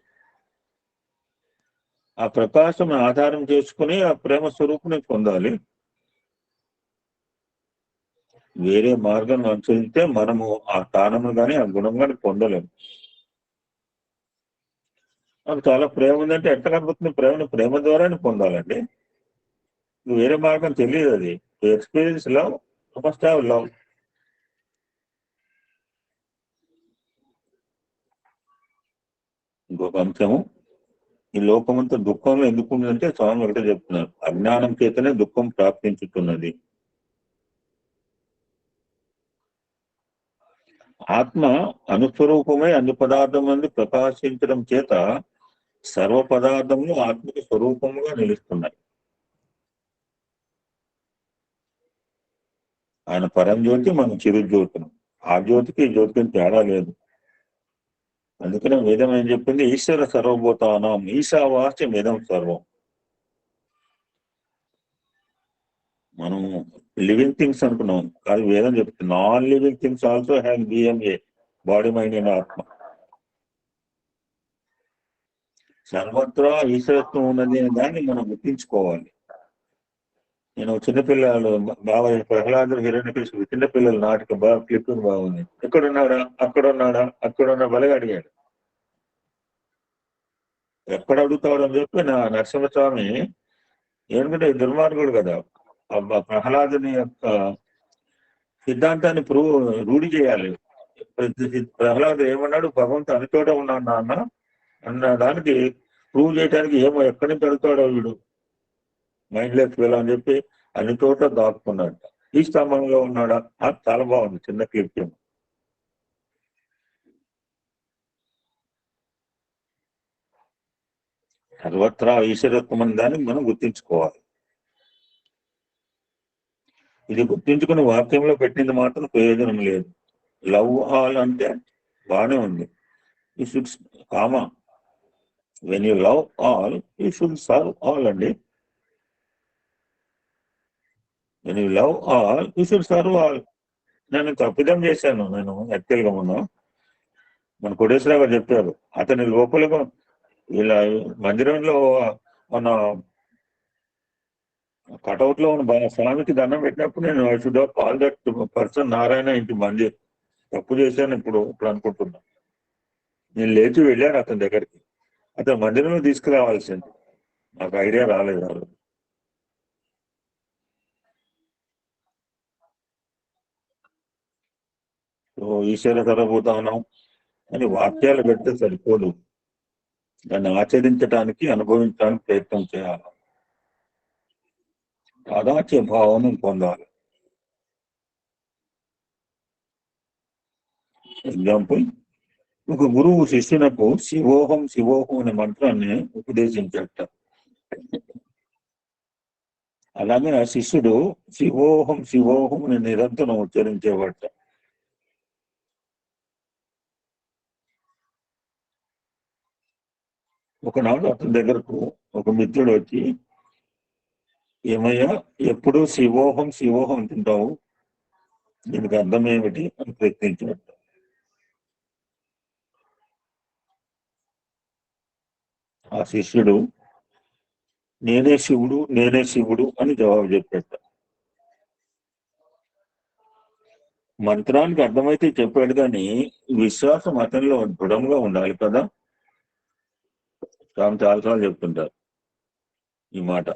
ఆ ప్రకాశం ఆధారం చేసుకుని ఆ ప్రేమ స్వరూపుని పొందాలి. వేరే మార్గం అనుసరిస్తే మనము ఆ స్థానము కానీ ఆ గుణం కానీ పొందలేము. నాకు చాలా ప్రేమ ఉందంటే ఎట్లా కనబడుతుంది? ప్రేమ ద్వారానే పొందాలండి. వేరే మార్గం తెలియదు. అది experience love, must have love. ఇంకొక అంశము, ఈ లోకమంతా దుఃఖంలో ఎందుకు ఉందంటే స్వామి ఒకటే చెప్తున్నారు, అజ్ఞానం చేతనే దుఃఖం ప్రాప్తించుతున్నది. ఆత్మ అనుస్వరూపమై అన్ని పదార్థం మంది ప్రకాశించడం చేత సర్వ పదార్థములు ఆత్మకు స్వరూపముగా నిలుస్తున్నాయి. ఆయన పరంజ్యోతి, మన చిరుజ్యోతులు. ఆ జ్యోతికి ఈ జ్యోతికి తేడా లేదు. అందుకనే వేదం ఏం చెప్పింది? ఈశ్వర సర్వభూతానాం ఈశావాస్యం వేదం సర్వం. మనం లివింగ్ థింగ్స్ అనుకున్నాం, కాదు వేదం చెప్తుంది non living things also have VMA, body mind and ఆత్మ. సర్వత్రా ఈశ్వరత్వం ఉన్నది అనే దాన్ని మనం గుర్తించుకోవాలి. నేను చిన్నపిల్లలు బాగా ప్రహ్లాదు హిరణ్యకృష్ణుడు చిన్నపిల్లల నాటకం బాగా క్లిప్ బాగుంది. ఎక్కడున్నాడా, అక్కడున్న బలగా అడిగాడు. ఎక్కడ అడుగుతాడు అని చెప్పి నా నరసింహస్వామి ఎందుకంటే దుర్మార్గుడు కదా, ప్రహ్లాదుని యొక్క సిద్ధాంతాన్ని రూఢి చేయాలి. ప్రహ్లాదు ఏమన్నాడు, భగవంతుడు అన్ని చోట ఉన్నాడు నాన్న అన్న దానికి ప్రూవ్ చేయడానికి ఏమో ఎక్కడి నుంచి అడుగుతాడో వీడు మైండ్ లెస్ వెళ్ళ అని చెప్పి అన్ని చోట్ల దాక్కున్నాడు. ఈ స్తంభంలో ఉన్నాడా, చాలా బాగుంది చిన్న క్లిప్. సర్వత్రా ఈశ్వరత్వం అనే దాన్ని మనం గుర్తించుకోవాలి. ఇది గుర్తించుకుని వాక్యంలో పెట్టింది మాత్రం ప్రయోజనం లేదు. లవ్ ఆల్ అంటే బాగానే ఉంది. యూ షుడ్ కామా when you love all you should serve all అండి. When you love all you should serve all. నేను తప్పిదం చేశాను. నేను యాక్చువల్గా మన కోటేశ్వరరావు గారు చెప్పారు, అతని లోపల ఇలా మందిరంలో మన కటౌట్ లో ఉన్న స్వామికి దండం పెట్టినప్పుడు నేను I should have call that person Narayana ఇంటి మందిర్. తప్పు చేశాను ఇప్పుడు అనుకుంటున్నా. నేను లేచి వెళ్ళాను అతని దగ్గరికి. అతను మందిరంలో తీసుకురావాల్సింది, నాకు ఐడియా రాలేదు. ఈశ్వర సర్వభూతానం అని వాక్యాలు పెడితే సరిపోదు, దాన్ని ఆచరించడానికి అనుభవించడానికి ప్రయత్నం చేయాలి. తాదాత్మ్య భావం పొందాలి. ఎగ్జాంపుల్, ఒక గురువు శిష్యునకు శివోహం శివోహం అనే మంత్రాన్ని ఉపదేశించట. అలాగే ఆ శిష్యుడు శివోహం శివోహం అని నిరంతరం ఉచ్చరించేవాట. ఒకనాడు అతని దగ్గరకు ఒక మిత్రుడు వచ్చి, ఏమయ్యా ఎప్పుడు శివోహం శివోహం తింటావు, దీనికి అర్థం ఏమిటి అని ప్రశ్నించాడు. ఆ శిష్యుడు నేనే శివుడు అని జవాబు చెప్పాడు. మంత్రానికి అర్థమైతే చెప్పాడు, కానీ విశ్వాసం అతనిలో దృఢంగా ఉండాలి కదా. స్వామి చాలాసార్లు చెప్తుంటారు ఈ మాట.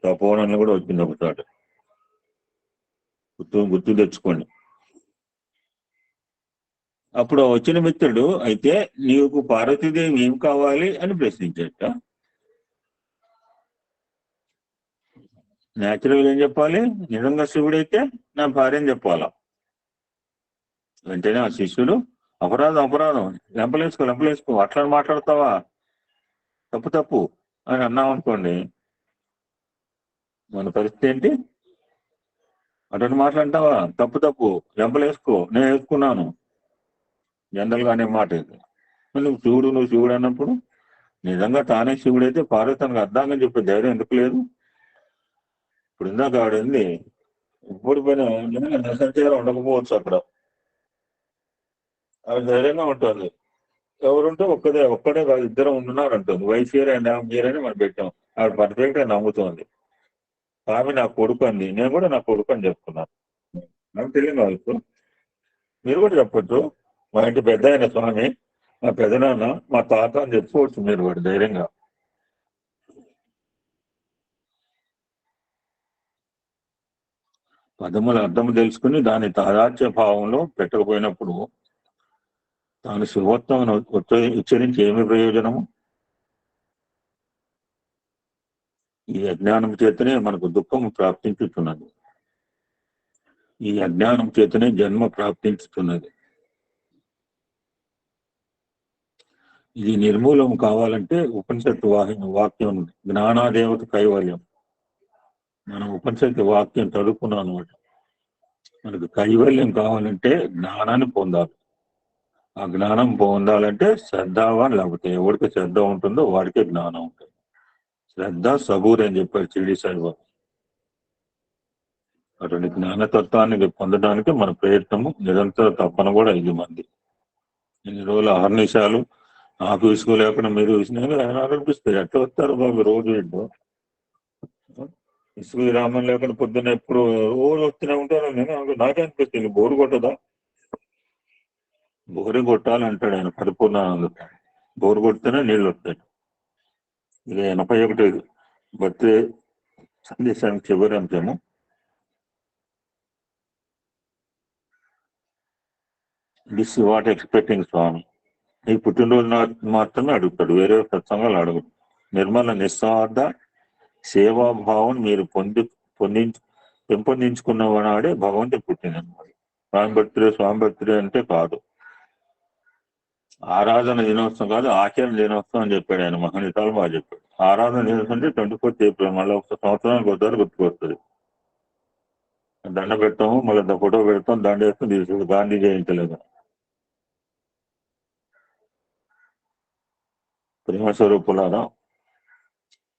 తపోవనంలో కూడా వచ్చింది ఒకసారి, గుర్తు తెచ్చుకోండి. అప్పుడు వచ్చిన మిత్రుడు, అయితే నీకు పార్వతీదేవి ఏం కావాలి అని ప్రశ్నించట. న్యాచురల్ ఏం చెప్పాలి, నిజంగా శివుడైతే నా భార్య అని చెప్పాలా. వెంటనే ఆ శిష్యుడు, అపరాధం లెంపలేసుకో అట్లా మాట్లాడతావా, తప్పు అని అన్నాం అనుకోండి, మన పరిస్థితి ఏంటి? అటువంటి మాట్లాడతావా, తప్పు లెంపలేసుకో, నేను వేసుకున్నాను, జనరల్ గా అనే మాట ఇది. నువ్వు శివుడు అన్నప్పుడు నిజంగా తానే శివుడైతే పార్వతానికి అర్థంగా చెప్పే ధైర్యం ఎందుకు లేదు? ఇప్పుడు ఇందాక ఆడింది, ఇప్పుడు పైన సంచారం ఉండకపోవచ్చు అక్కడ, ఆవిడ ధైర్యంగా ఉంటుంది. ఎవరుంటే ఒక్కడే కాదు, ఇద్దరు ఉన్నారు అంటుంది. Wife year and half year అని మనం పెట్టాం. ఆవిడ పర్ఫెక్ట్ గా నమ్ముతోంది. ఆమె నా కొడుకు అంది, నేను కూడా నా కొడుకు అని చెప్తున్నాను. నాకు తెలియదు వాళ్ళకు. మీరు కూడా చెప్పొచ్చు, మా ఇంటి పెద్ద అయిన స్వామి, మా పెదనాన్న, మా తాత అని చెప్పుకోవచ్చు మీరు కూడా ధైర్యంగా. పదముల అర్థము తెలుసుకుని దాని తాదాత్మ్య భావంలో పెట్టకపోయినప్పుడు తాను శివోత్వం ఉచ్చరించి ఏమి ప్రయోజనము? ఈ అజ్ఞానం చేతనే మనకు దుఃఖము ప్రాప్తించుతున్నది. ఈ అజ్ఞానం చేతనే జన్మ ప్రాప్తించుతున్నది. ఇది నిర్మూలం కావాలంటే ఉపనిషత్తు వాక్యం జ్ఞానాదేవత కైవల్యం. మనం ఉపనిషత్తు వాక్యం చదువుకున్నాం అనమాట. మనకు కైవల్యం కావాలంటే జ్ఞానాన్ని పొందాలి. ఆ జ్ఞానం పొందాలంటే శ్రద్ధావాన్, లేకపోతే ఎవరికి శ్రద్ధ ఉంటుందో వాడికే జ్ఞానం ఉంటుంది. శ్రద్ధ సబూర్ అని చెప్పారు షిరిడి సాయిబాబా. అటువంటి జ్ఞానతత్వాన్ని పొందడానికి మన ప్రయత్నము నిరంతర తప్పన కూడా ఇది మంది. ఇన్ని రోజులు అహర్నిశాలు నాకు విసుకోలేకుండా మీరు విసినారు అనిపిస్తుంది. ఎట్లా వస్తారు బాబు రోజు ఏంటో. ఇసుకు రామం లేకుండా పొద్దున్న ఎప్పుడు రోజు వస్తూనే ఉంటారు. నేను నాకే అనిపిస్తుంది బోరు కొట్టదా, బోరు కొట్టాలంటాడు ఆయన పరిపూర్ణానంద. బోరు కొడితేనే నీళ్ళు వస్తాయి. ఇక 81 బర్త్డే సందేశానికి చివరి అంశము. దిస్ వాట్ ఎక్స్పెక్టింగ్ స్వామి. ఈ పుట్టినరోజు మాత్రమే అడుగుతాడు, వేరే సత్సంగాలు అడుగుతాడు. నిర్మల నిస్వార్థ సేవాభావం మీరు పెంపొందించుకున్న నాడే భగవంతుడు పుట్టినమాట. స్వామి బర్త్డే అంటే కాదు, ఆరాధన దినోత్సవం కాదు, ఆచరణ దినోత్సవం అని చెప్పాడు ఆయన. మహనీయులు బాగా చెప్పాడు. ఆరాధన దినోత్సవం అంటే 24th ఏప్రిల్, మళ్ళీ ఒక సంవత్సరానికి ఒకసారి గుర్తుకొస్తుంది. దండ పెడతాము, మళ్ళీ ఫోటో పెడతాం, దండ వేస్తాం, తీసుకుంటాం. గాంధీ జయంతిలేదు. ప్రేమ స్వరూపులారా,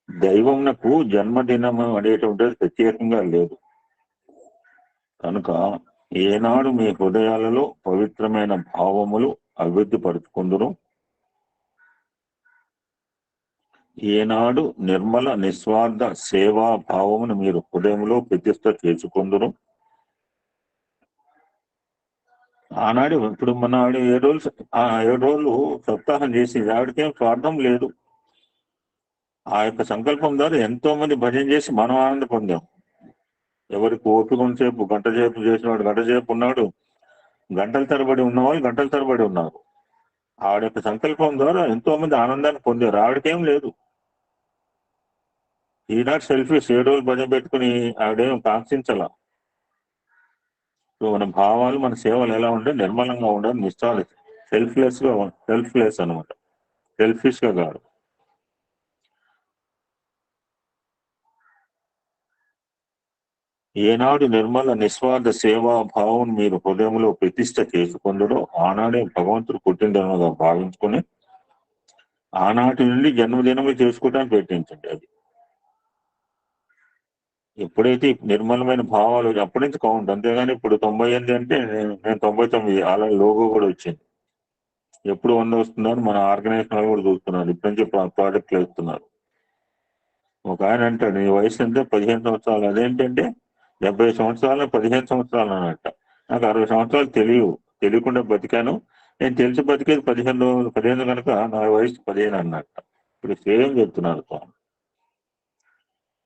దైవంకు జన్మదినం అనేటువంటిది ప్రత్యేకంగా లేదు. కనుక ఏనాడు మీ హృదయాలలో పవిత్రమైన భావములు అభివృద్ధి పరుచుకుందరు, ఏనాడు నిర్మల నిస్వార్థ సేవా భావమును మీరు హృదయంలో ప్రతిష్ట చేసుకుందరు, ఆనాడు ఇప్పుడు మన ఆవిడ 7 రోజులు సప్తాహం చేసి ఆవిడకేం స్వార్థం లేదు. ఆ యొక్క సంకల్పం ద్వారా ఎంతో మంది భజన చేసి మనం ఆనంద పొందాం. ఎవరికి ఓపిక సేపు గంట సేపు చేసినవాడు గంట సేపు ఉన్నాడు, గంటల తరబడి ఉన్నవాళ్ళు గంటల తరబడి ఉన్నారు. ఆవిడ యొక్క సంకల్పం ద్వారా ఎంతో మంది ఆనందాన్ని పొందారు. ఆవిడకేం లేదు. ఈనాడు సెల్ఫీస్ 7 రోజులు భజన పెట్టుకుని ఆవిడేం కాంక్షించాల. సో మన భావాలు, మన సేవలు ఎలా ఉంటే నిర్మలంగా ఉండాలి, నిష్ఠాలు, సెల్ఫ్లెస్ అనమాట, సెల్ఫిష్ గా కాదు. ఏనాడు నిర్మల నిస్వార్థ సేవా భావం మీరు హృదయంలో ప్రతిష్ట చేసుకుందరో ఆనాడే భగవంతుడు పుట్టినగా భావించుకుని ఆనాటి నుండి జన్మదినములు చేసుకోవడానికి పెట్టించండి. అది ఎప్పుడైతే నిర్మలమైన భావాలు అప్పటి నుంచి కౌంట్, అంతేగాని ఇప్పుడు 98 అంటే నేను 99 అలా లోగో కూడా వచ్చింది. ఎప్పుడు 100 వస్తుందని మన ఆర్గనైజేషన్ కూడా చూస్తున్నారు. ఇప్పటి నుంచి ప్రాజెక్టులు వేస్తున్నారు. ఒక ఆయన అంటాడు, నీ వయసు అంటే 15 సంవత్సరాలు. అదేంటంటే 70 సంవత్సరాలు 15 సంవత్సరాలు అన్నట్ట. నాకు 60 సంవత్సరాలు తెలియకుండా బతికాను. నేను తెలిసి బతికేది 15 కనుక నా వయసు 15 అన్నట్ట. ఇప్పుడు సేమ్ చెప్తున్నారు స్వామి.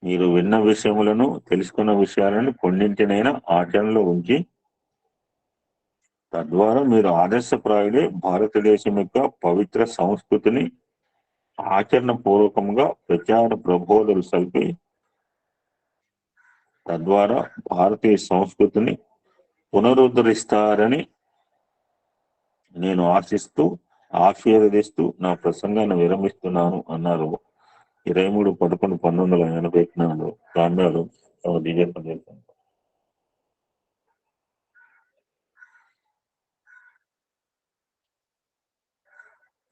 మీరు విన్న విషయములను, తెలుసుకున్న విషయాలను కొన్నింటినైనా ఆచరణలో ఉంచి తద్వారా మీరు ఆదర్శప్రాయులే భారతదేశం యొక్క పవిత్ర సంస్కృతిని ఆచరణ పూర్వకంగా ప్రచార ప్రబోధలు సల్పి తద్వారా భారతీయ సంస్కృతిని పునరుద్ధరిస్తారని నేను ఆశీర్వదిస్తూ నా ప్రసంగాన్ని విరమిస్తున్నాను అన్నారు 23/11/1984 రామ్యాలు దివ్య సందేశం.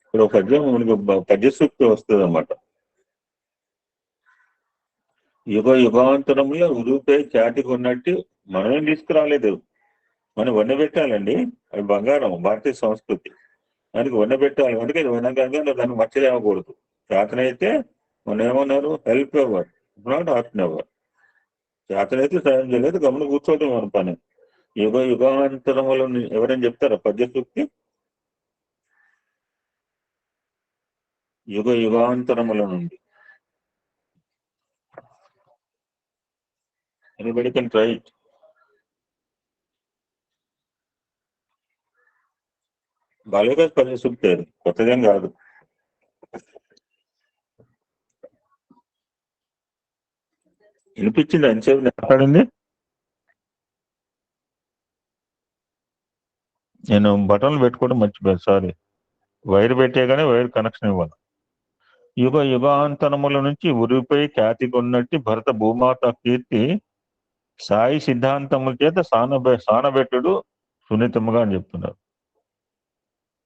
ఇక్కడ ఒక పద్యం మనకు పద్యసూక్తి వస్తుంది అన్నమాట. యుగాంతరంలో ఉరుపై చాటికి ఉన్నట్టు మనమేం తీసుకురాలేదు, మనం వన్నబెట్టాలండి. అది బంగారం, భారతీయ సంస్కృతి. దానికి వన్నబెట్టాలి. అందుకే వనగంగా దాన్ని మర్చిపోకూడదు. చేతనైతే మనం ఏమన్నారు, help ever, not heart ever. చేతనైతే సాయం చేయలేదు, గమన కూర్చోవడం మన పని. యుగాంతరములు ఎవరైనా చెప్తారా పద్యసూక్తి? యుగాంతరముల నుండి. Anybody can try it. బాలేగా పద్యసూక్తి, అది కొత్తదేం కాదు. వినిపించింది ఎంతసేపు మాట్లాడింది? నేను బటన్లు పెట్టుకోవడం మర్చిపోయాను, సారీ. వైర్ పెట్టేగానే వైర్ కనెక్షన్ ఇవ్వాలి. యుగాంతరముల నుంచి ఉరిపై ఖ్యాతి కొన్నట్టు భరత భూమాత కీర్తి సాయి సిద్ధాంతముల చేత సానబెట్టుడు సున్నితముగా అని చెప్తున్నారు.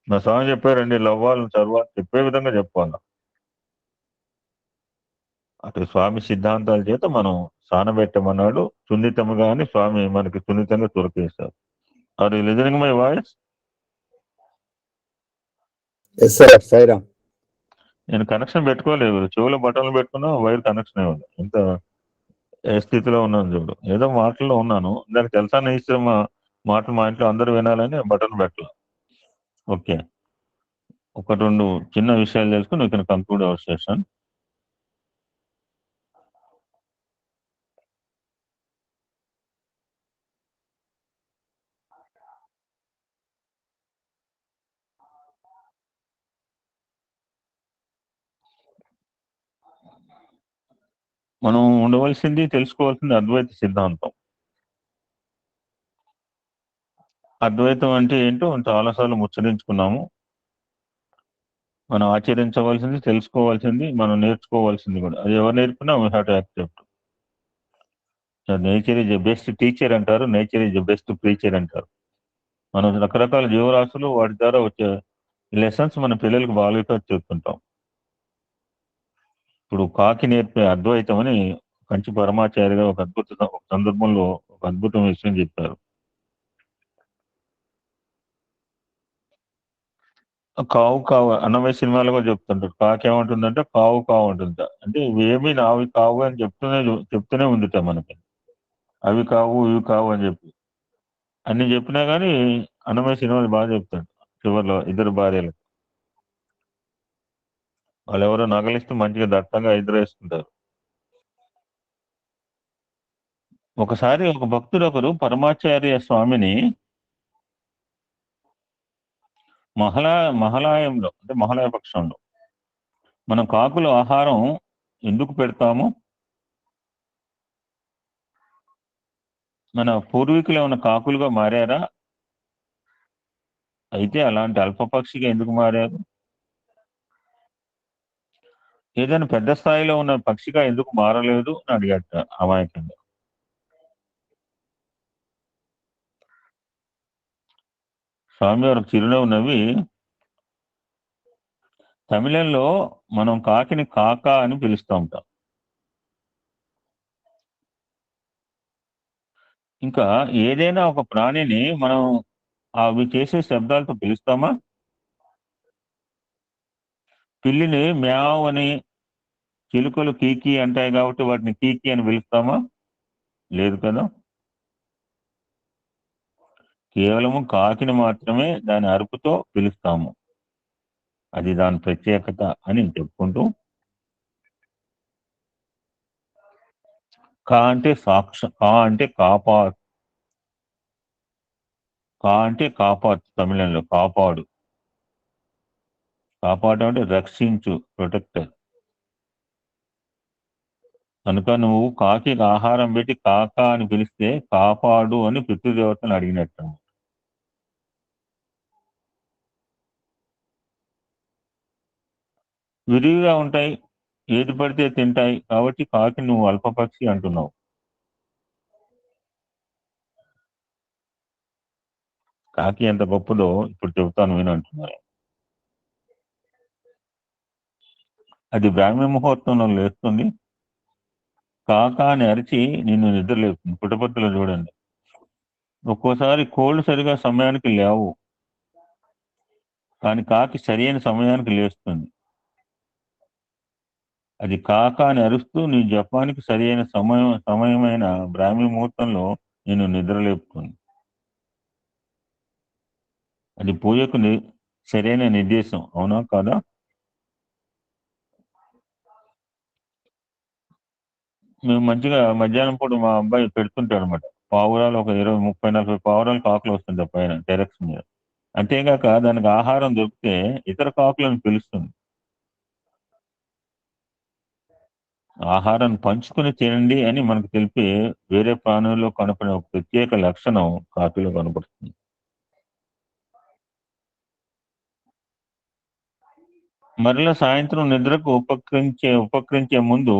నా స్వామి చెప్పారండి, లవ్వాలను చదవాలి, చెప్పే విధంగా చెప్పాలి. అటు స్వామి సిద్ధాంతాల చేత మనం సానబెట్టమన్నాడు సున్నితముగా అని స్వామి మనకి సున్నితంగా దొరికేశారు. Are you listening my voice? Yes sir, Sairam. నేను కనెక్షన్ పెట్టుకోలేదు, చెవులో బటన్లు పెట్టుకున్నా వైర్ కనెక్షన్ ఇవ్వాలి. ఇంత ఏ స్థితిలో ఉన్నాను చూడు. ఏదో మాటల్లో ఉన్నాను. దానికి తెలుసా ఇచ్చిన మాటలు మా ఇంట్లో అందరూ వినాలని బటన్ పెట్టాల. ఓకే. ఒక 2 చిన్న విషయాలు తెలుసుకొని we can conclude our session. మనం ఉండవలసింది, తెలుసుకోవాల్సింది అద్వైత సిద్ధాంతం. అద్వైతం అంటే ఏంటో చాలా సార్లు ముచ్చరించుకున్నాము. మనం ఆచరించవలసింది, తెలుసుకోవాల్సింది, మనం నేర్చుకోవాల్సింది కూడా. అది ఎవరు నేర్పినా we have to accept. Nature is a best teacher అంటారు. Nature is a best preacher అంటారు. మనం రకరకాల జీవరాశులు వాటి ద్వారా వచ్చే లెసన్స్ మన పిల్లలకు బాగా చెప్తుంటాం. ఇప్పుడు కాకి నేర్పే అద్వైతం అని కంచి పరమాచార్య గారు ఒక సందర్భంలో ఒక అద్భుతం విషయం చెప్పారు. కావు కావు అన్నమయ్య సినిమాలో కూడా చెప్తుంటారు. కాకి ఏమంటుందంటే కావు కావు అంటుంట. అంటే ఇవేమీ నావి కావు అని చెప్తూనే ఉందిట మనకి. అవి కావు ఇవి కావు అని చెప్పి అన్ని చెప్పినా కానీ అన్నమయ్య సినిమాలు బాగా చెప్తాడు. చివరిలో ఇద్దరు భార్యలు వాళ్ళు ఎవరో నగలిస్తూ మంచిగా దట్టంగా ఇద్దరు వేసుకుంటారు. ఒకసారి ఒక భక్తుడు ఒకరు పరమాచార్య స్వామిని మహాలయంలో అంటే మహాలయ పక్షంలో మనం కాకులు ఆహారం ఎందుకు పెడతాము? మన పూర్వీకులు ఏమైనా కాకులుగా మారారా? అయితే అలాంటి అల్పపక్షిగా ఎందుకు మారారు? ఏదైనా పెద్ద స్థాయిలో ఉన్న పక్షిగా ఎందుకు మారలేదు అని అడిగాట అమాయకంగా. స్వామి వారికి చిరునవ్వు నవ్వి, తమిళంలో మనం కాకిని కాక అని పిలుస్తూ ఉంటాం. ఇంకా ఏదైనా ఒక ప్రాణిని మనం అవి చేసే శబ్దాలతో పిలుస్తామా? పిల్లిని మ్యావ్ అని, చిలుకలు కీకి అంటాయి కాబట్టి వాటిని కీకి అని పిలుస్తామా? లేదు కదా. కేవలము కాకిని మాత్రమే దాని అరుపుతో పిలుస్తాము. అది దాని ప్రత్యేకత అని చెప్పుకుంటూ, కా అంటే కా అంటే కా అంటే కాపాడు. తమిళంలో కాపాడు. కాపాడు అంటే రక్షించు, ప్రొటెక్టర్. కనుక నువ్వు కాకి ఆహారం పెట్టి కాక అని పిలిస్తే కాపాడు అని పితృదేవతను అడిగినట్టు. విరివిగా ఉంటాయి, ఏది పడితే తింటాయి కాబట్టి కాకి నువ్వు అల్పపక్షి అంటున్నావు. కాకి ఎంత గొప్పదో ఇప్పుడు చెబుతాను విని అంటున్నారు. అది బ్రాహ్మీ ముహూర్తంలో లేస్తుంది, కాక అని అరిచి నిన్ను నిద్రలేస్తుంది. పుట్టపత్తులో చూడండి. ఒక్కోసారి కోళ్ళు సరిగా సమయానికి లేవు, కానీ కాకి సరి అయిన సమయానికి లేస్తుంది. అది కాక అని అరుస్తూ నీ జపానికి సరి అయిన సమయమైన బ్రాహ్మీ ముహూర్తంలో నేను నిద్రలేపుతుంది. అది పూజకు సరైన నిర్దేశం, అవునా కాదా? మేము మంచిగా మధ్యాహ్నం పూట మా అబ్బాయి పెడుతుంటాడు అనమాట. పావురాలు ఒక 20, 30, 40 పావురాలు కాకులు వస్తుంటాయి పైన టెరెక్స్ మీద. అంతేగాక దానికి ఆహారం దొరికితే ఇతర కాకులను పిలుస్తుంది. ఆహారాన్ని పంచుకుని తినండి అని మనకు తెలిపే వేరే ప్రాణుల్లో కనపడే ఒక ప్రత్యేక లక్షణం కాకిలో కనపడుతుంది. మరల సాయంత్రం నిద్రకు ఉపక్రించే ముందు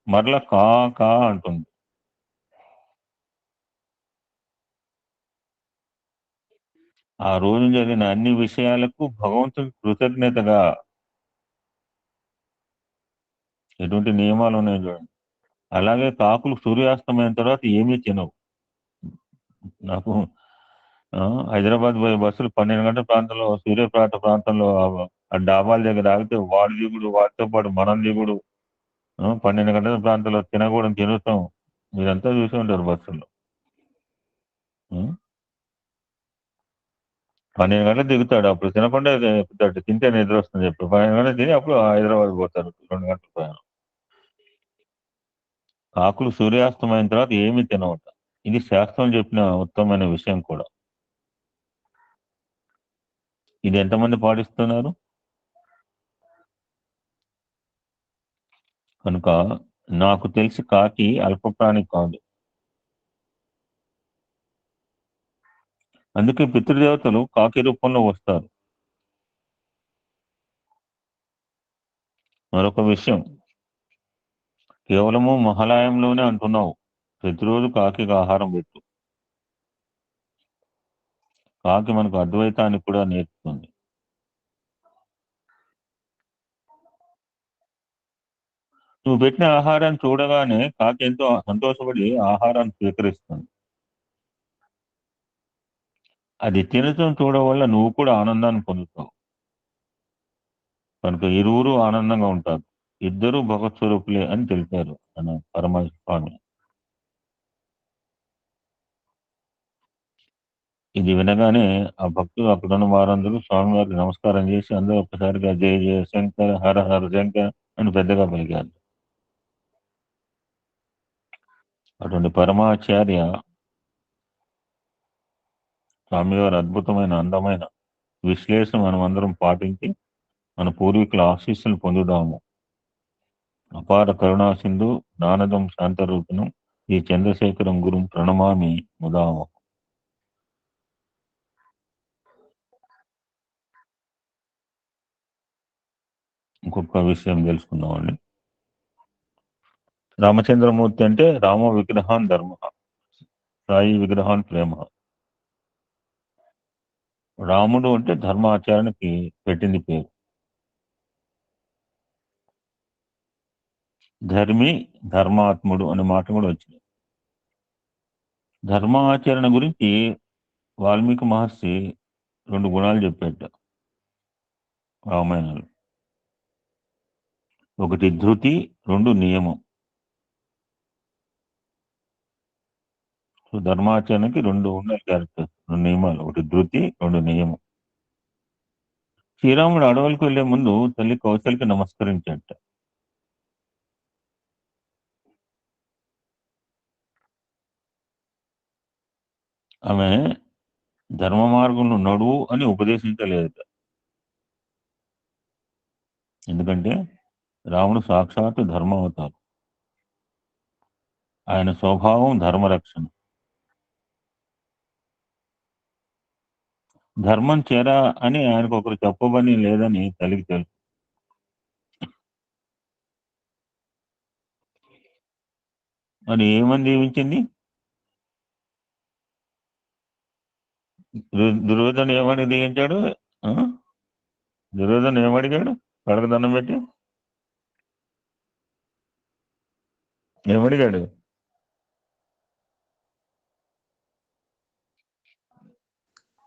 మరల కా కా అంటుంది. ఆ రోజు జరిగిన అన్ని విషయాలకు భగవంతుడికి కృతజ్ఞతగా. ఎటువంటి నియమాలు ఉన్నాయి చూడండి. అలాగే కాకులు సూర్యాస్తమైన తర్వాత ఏమీ తినవు. నాకు హైదరాబాద్ పోయే బస్సులు 12 గంటల ప్రాంతంలో సూర్యపేట ప్రాంతంలో ఆ డాబాల దగ్గర ఆగితే వాడి దిగుడు, వాటితో పాటు మనం దిగుడు. 12 గంటల ప్రాంతంలో తినకూడదు తిరుగుతాం. మీరంతా చూసి ఉంటారు బస్సులో. 12 గంటలకు దిగుతాడు, అప్పుడు తినకుండా ఎక్కుతాడు, తింటే నిద్ర వస్తుంది చెప్పి 12 గంటలకు తిని అప్పుడు హైదరాబాద్ పోతారు 2 గంటల ప్రయాణం. కాకులు సూర్యాస్తమైన తర్వాత ఏమీ తినవట. ఇది శాస్త్రం చెప్పిన ఉత్తమమైన విషయం కూడా. ఇది ఎంతమంది పాటిస్తున్నారు? కనుక నాకు తెలిసి కాకి అల్పప్రాణి కాదు. అందుకే పితృదేవతలు కాకి రూపంలో వస్తారు. మరొక విషయం, కేవలము మహాలయంలోనే అంటున్నావు, ప్రతిరోజు కాకి ఆహారం పెట్టు. కాకి మనకు అద్వైతాన్ని కూడా నేర్పుతుంది. నువ్వు పెట్టిన ఆహారాన్ని చూడగానే కాకి ఎంతో సంతోషపడి ఆహారాన్ని స్వీకరిస్తుంది. అది తినటం చూడడం వల్ల నువ్వు కూడా ఆనందాన్ని పొందుతావు. కనుక ఇరువురు ఆనందంగా ఉంటారు. ఇద్దరు భగవత్ స్వరూపులే అని తెలిపారు మన పరమస్వామి. ఇది వినగానే ఆ భక్తులు అక్కడున్న వారందరూ స్వామివారికి నమస్కారం చేసి అందరూ ఒక్కసారిగా జయ జయ శంకర హర హర శంకర అని పెద్దగా పలికారు. అటువంటి పరమాచార్య స్వామివారి అద్భుతమైన అందమైన విశ్లేషణ మనం అందరం పాటించి మన పూర్వీకుల ఆశీస్సులు పొందుదాము. అపార కరుణా సింధు జ్ఞానదం శాంతరూపిణం ఈ చంద్రశేఖరం గురుం ప్రణమామి ముదాము. ఇంకొక విషయం తెలుసుకుందామండి. రామచంద్రమూర్తి అంటే రామ విగ్రహాన్ ధర్మ, సాయి విగ్రహాన్ ప్రేమ. రాముడు అంటే ధర్మాచరణకి పెట్టింది పేరు. ధర్మి ధర్మాత్ముడు అనే మాట కూడా వచ్చింది. ధర్మాచరణ గురించి వాల్మీకి మహర్షి 2 గుణాలు చెప్పేట రామాయణంలో. 1 ధృతి, 2 నియమం. సో ధర్మాచరణకి 2 ఉండాలి క్యారెక్టర్స్, 2 నియమాలు. 1 ధృతి, 2 నియమం. శ్రీరాముడు అడవులకు వెళ్లే ముందు తల్లి కౌశల్కి నమస్కరించాట. ఆమె ధర్మ మార్గంలో నడువు అని ఉపదేశించలేదట. ఎందుకంటే రాముడు సాక్షాత్ ధర్మావతారం. ఆయన స్వభావం ధర్మరక్షణ. ధర్మం చేరా అని ఆయనకు ఒకరు చెప్పబని లేదని తల్లికి తెలుసు. మరి ఏమని దీవించింది? దుర్యోధన ఏమని దీవించాడు? దుర్యోధన ఏమడిగాడు? కడక దండం పెట్టి ఏమడిగాడు?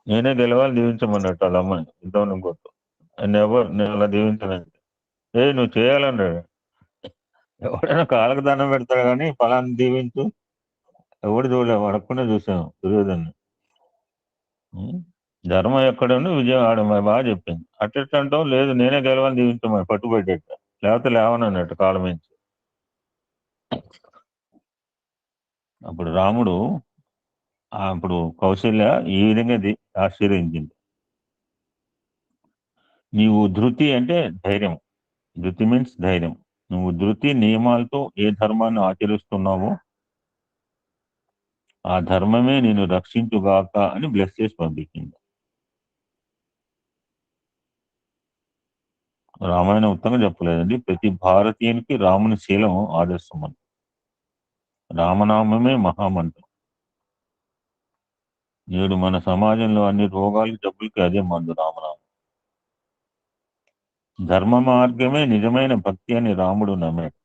నేనే గెలవాలి దీవించమన్నట్టు వాళ్ళ అమ్మని యుద్ధం కొట్టు. నేను అలా దీవించనండి. నువ్వు చేయాలన్నాడు. ఎవడైనా కాళ్ళకు దండం పెడతాడు కానీ ఫలాన్ని దీవించు ఎవడు చూడలేవు, అడగకుండా చూసాము దుర్యోధను. ధర్మం ఎక్కడుండి విజయం ఆడమని బాగా చెప్పింది. అట్టంటావు లేదు నేనే గెలవాలని దీవించమని పట్టుబట్టేట, లేకపోతే లేవనన్నట్టు కాలం నుంచి. అప్పుడు రాముడు అప్పుడు కౌశల్య ఈ విధంగా ఆశ్చర్యించింది. నీవు ధృతి అంటే ధైర్యం. ధృతి మీన్స్ ధైర్యం. నువ్వు ధృతి నియమాలతో ఏ ధర్మాన్ని ఆచరిస్తున్నావో ఆ ధర్మమే నేను రక్షించుగాక అని బ్లెస్ చేసి పంపించింది. రామాయణ ఉత్తరంగా చెప్పలేదండి. ప్రతి భారతీయునికి రాముని శీలం ఆదర్శం అని. రామనామమే మహామంత్రం. నేడు మన సమాజంలో అన్ని రోగాలకి జబ్బులకి అదే మందు, రామనామం. ధర్మ మార్గమే నిజమైన భక్తి అని రాముడు నమ్మాడు.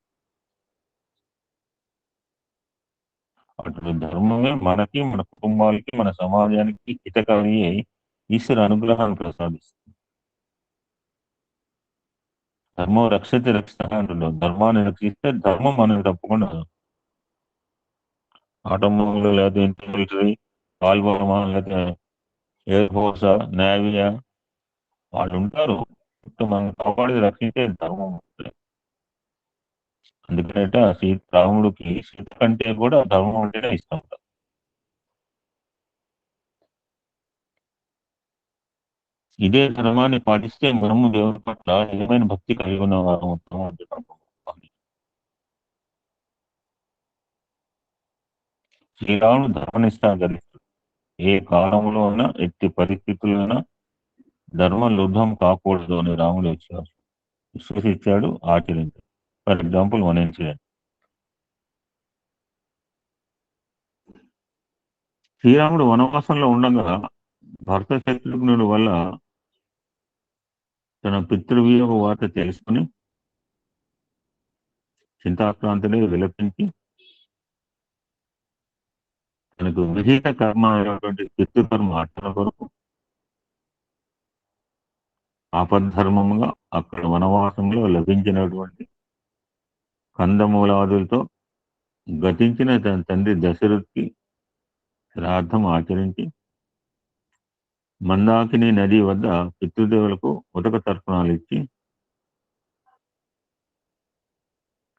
అటు ధర్మమే మనకి, మన కుటుంబాలకి, మన సమాజానికి హితకరి ఈశ్వర అనుగ్రహాన్ని ప్రసాదిస్తుంది. ధర్మం రక్షిత రక్షిత అంటున్నాడు. ధర్మాన్ని రక్షిస్తే ధర్మం మనకి తప్పకుండా ఆటోమొబైల్ లేకపోతే మిలిటరీ, కాల్బలమా, లేకపోతే ఎయిర్ ఫోర్సా, నేవీయా, వాళ్ళు ఉంటారు. మనం కాపాడేది రక్షించే ధర్మం. అందుకంటే రాముడికి సీత కంటే కూడా ధర్మం అంటేనే ఇష్టం. ఇదే ధర్మాన్ని పాటిస్తే మనము దేవుడి పట్ల నిజమైన భక్తి కలిగి ఉన్న వారు మొత్తం అంటున్నాము. శ్రీరాముడు ధర్మనిష్టాగరిస్తుడు. ఏ కాలంలో అయినా, ఎట్టి పరిస్థితుల్లోనైనా ధర్మం లుబ్ధం కాకూడదు అని రాముడు వచ్చారు, విశ్వసించాడు, ఆచరించాడు. ఫర్ ఎగ్జాంపుల్ మన ఇన్సిడెంట్. శ్రీరాముడు వనవాసంలో ఉండగా భర్త శత్రుఘ్నుడి వల్ల తన పితృవియోగ వార్త తెలుసుకుని చింతాక్రాంతుడే విలపించి తనకు విహిత కర్మ అయినటువంటి పితృకర్మ ఆచరణ కొరకు ఆపద్ధర్మంగా అక్కడ వనవాసంలో లభించినటువంటి కందమూలాదులతో గతించిన తన తండ్రి దశరథ్కి శ్రాద్ధం ఆచరించి మందాకిని నది వద్ద పితృదేవులకు ఉదక తర్పణాలు ఇచ్చి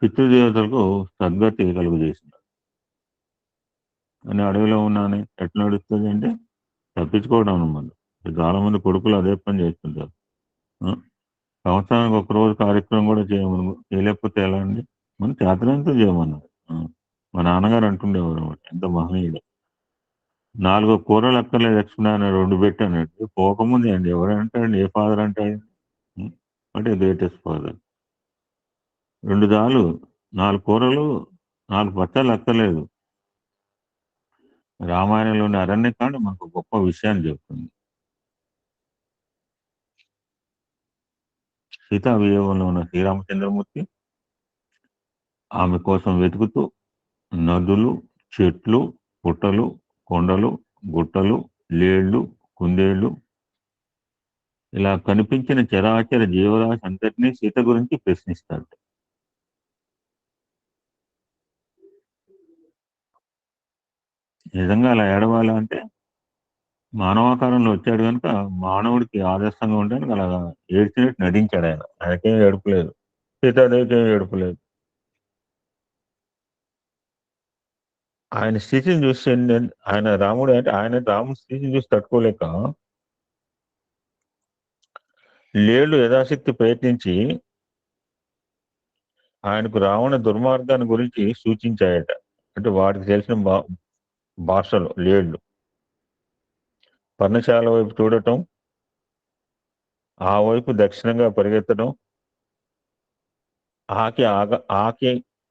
పితృదేవతలకు సద్గతి కలుగజేసినాడు. అని అడవిలో ఉన్నాను ఎట్లా నడుస్తుంది అంటే తప్పించుకోవడం అన్నమాట. చాలా మంది కొడుకులు అదే పని చేస్తుంటారు. సంవత్సరానికి ఒక రోజు కార్యక్రమం కూడా చేయలేకపోతే ఎలా అండి? మన చేతనంతా చేయమన్నారు. మా నాన్నగారు అంటుండేవారు అనమాట, ఎంత మహనీయుడు. 4 కూరలు అక్కర్లేదు లక్ష్మణ 2 పెట్టి అన్నట్టు పోకముందే అండి. ఎవరంటాడండి? ఏ ఫాదర్ అంటాడు? అంటే గ్రేటెస్ట్ ఫాదర్. 2 చాలు, 4 కూరలు 4 పచ్చళ్ళు అక్కర్లేదు. రామాయణంలోని అరణ్యకాండ మనకు గొప్ప విషయాన్ని చెప్తుంది. సీతా వియోగంలో ఉన్న శ్రీరామచంద్రమూర్తి ఆమె కోసం వెతుకుతూ నదులు, చెట్లు, పుట్టలు, కొండలు, గుట్టలు, లేళ్లు, కుందేళ్లు, ఇలా కనిపించిన చరాచర జీవరాశి అంతటినీ సీత గురించి ప్రశ్నిస్తాడు. నిజంగా అలా ఏడవాలంటే మానవాకారంలో వచ్చాడు కనుక మానవుడికి ఆదర్శంగా ఉండడానికి అలా ఏడ్చినట్టు నటించాడు. ఆయనకేం ఏడుపులేదు, సీతాదేవికి ఏం ఏడుపులేదు. ఆయన స్థితిని చూసి ఆయన రాముడు అంటే రాముడి స్థితిని చూసి తట్టుకోలేక లేళ్లు యథాశక్తి ప్రయత్నించి ఆయనకు రావణ దుర్మార్గాన్ని గురించి సూచించాయట. అంటే వాటికి తెలిసిన భాషలో లేళ్లు పర్ణశాల వైపు చూడటం, ఆ వైపు దక్షిణంగా పరిగెత్తడం,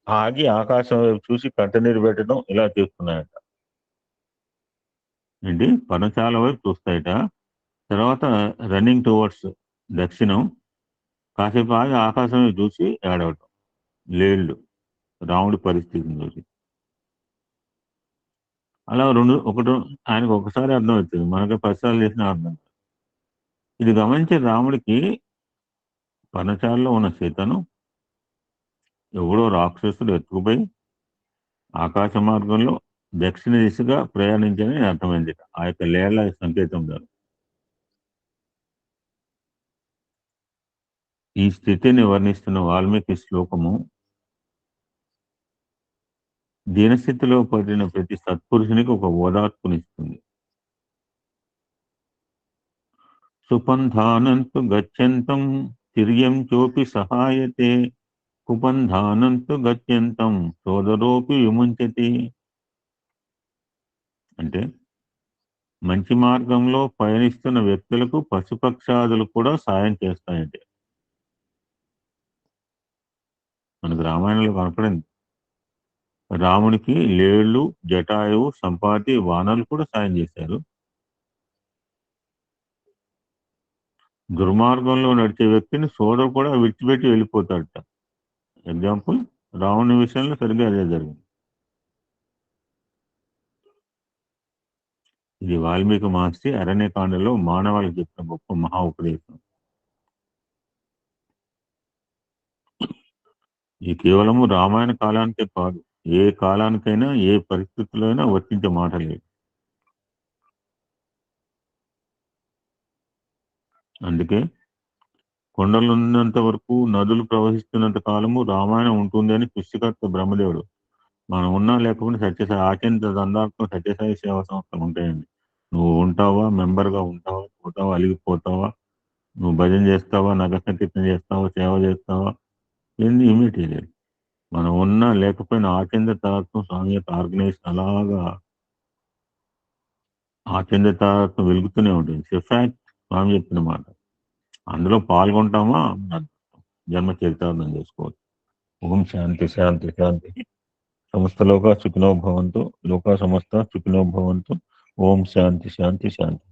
ఆగి ఆకాశం వైపు చూసి కంటనీరు పెట్టడం, ఇలా చేస్తున్నాయట. ఏంటి? పర్ణశాల వైపు చూస్తాయట, తర్వాత రన్నింగ్ టువర్డ్స్ దక్షిణం, కాసేపు ఆగి ఆకాశం వైపు చూసి ఏడవటం. లేళ్లు రాముడి పరిస్థితిని చూసి అలా ఒకటి ఆయనకు ఒకసారి అర్థమవుతుంది, మనకు 10 సార్లు చేసిన అర్థం. ఇది గమనించే రాముడికి పర్ణశాలలో ఉన్న సీతను ఎవడో రాక్షసుడు ఎత్తుకుపోయి ఆకాశ మార్గంలో దక్షిణ దిశగా ప్రయాణించని అర్థమైంది. ఆ యొక్క లేళ్ల సంకేతం ద్వారా ఈ స్థితిని వర్ణిస్తున్న వాల్మీకి శ్లోకము దీనస్థితిలో పడిన ప్రతి సత్పురుషునికి ఒక ఓదార్పునిస్తుంది. సుపంధానంతు గచ్చంతం తిర్యం చోపి సహాయతే, కుపంధానంతు గచ్చంతం సోదరోపి విముంచతి. అంటే మంచి మార్గంలో పయనిస్తున్న వ్యక్తులకు పశుపక్షాదులు కూడా సాయం చేస్తాయంటే మనకు రామాయణంలో కనపడింది. రాముడికి లేళ్లు, జటాయువు, సంపాతి, వానలు కూడా సాయం చేశారు. దుర్మార్గంలో నడిచే వ్యక్తిని సోదరు కూడా విడిచిపెట్టి వెళ్ళిపోతాడట. ఎగ్జాంపుల్ రావణుని విషయంలో సరిగ్గా అదే జరిగింది. ఇది వాల్మీకి మహర్షి అరణ్యకాండలో మానవాళికి చెప్పిన గొప్ప మహా ఉపదేశం. ఇది కేవలము రామాయణ కాలానికే కాదు, ఏ కాలానికైనా ఏ పరిస్థితుల్లో అయినా వర్తించే మాట లేదు. అందుకే కొండలు ఉన్నంత వరకు, నదులు ప్రవహిస్తున్నంత కాలము రామాయణం ఉంటుంది అని సృష్టికర్త బ్రహ్మదేవుడు. మనం ఉన్నా లేకపోతే సత్యసాయి ఆకేంద్ర దండాత్మ సత్యసాయి సేవా సంస్థలు ఉంటాయండి. నువ్వు ఉంటావా, మెంబర్గా ఉంటావా, పోతావా, అలిగిపోతావా, నువ్వు భజన చేస్తావా, నగర సంకీర్తన చేస్తావా, సేవ చేస్తావా, ఏంది ఇమీడియట్. మనం ఉన్నా లేకపోయినా ఆకేంద్ర తారత్వం స్వామి యొక్క ఆర్గనైజేషన్ అలాగా ఆకేంద్ర తారత్వం వెలుగుతూనే ఉంటుంది. ఫ్యాక్ట్ స్వామి చెప్పిన మాట. అందులో పాల్గొంటామా జన్మ చరితార్థం చేసుకోవచ్చు. ఓం శాంతి శాంతి శాంతి. సమస్త లోక సుఖినో భవంతు. లోక సమస్త సుఖినో భవంతు. ఓం శాంతి శాంతి శాంతి.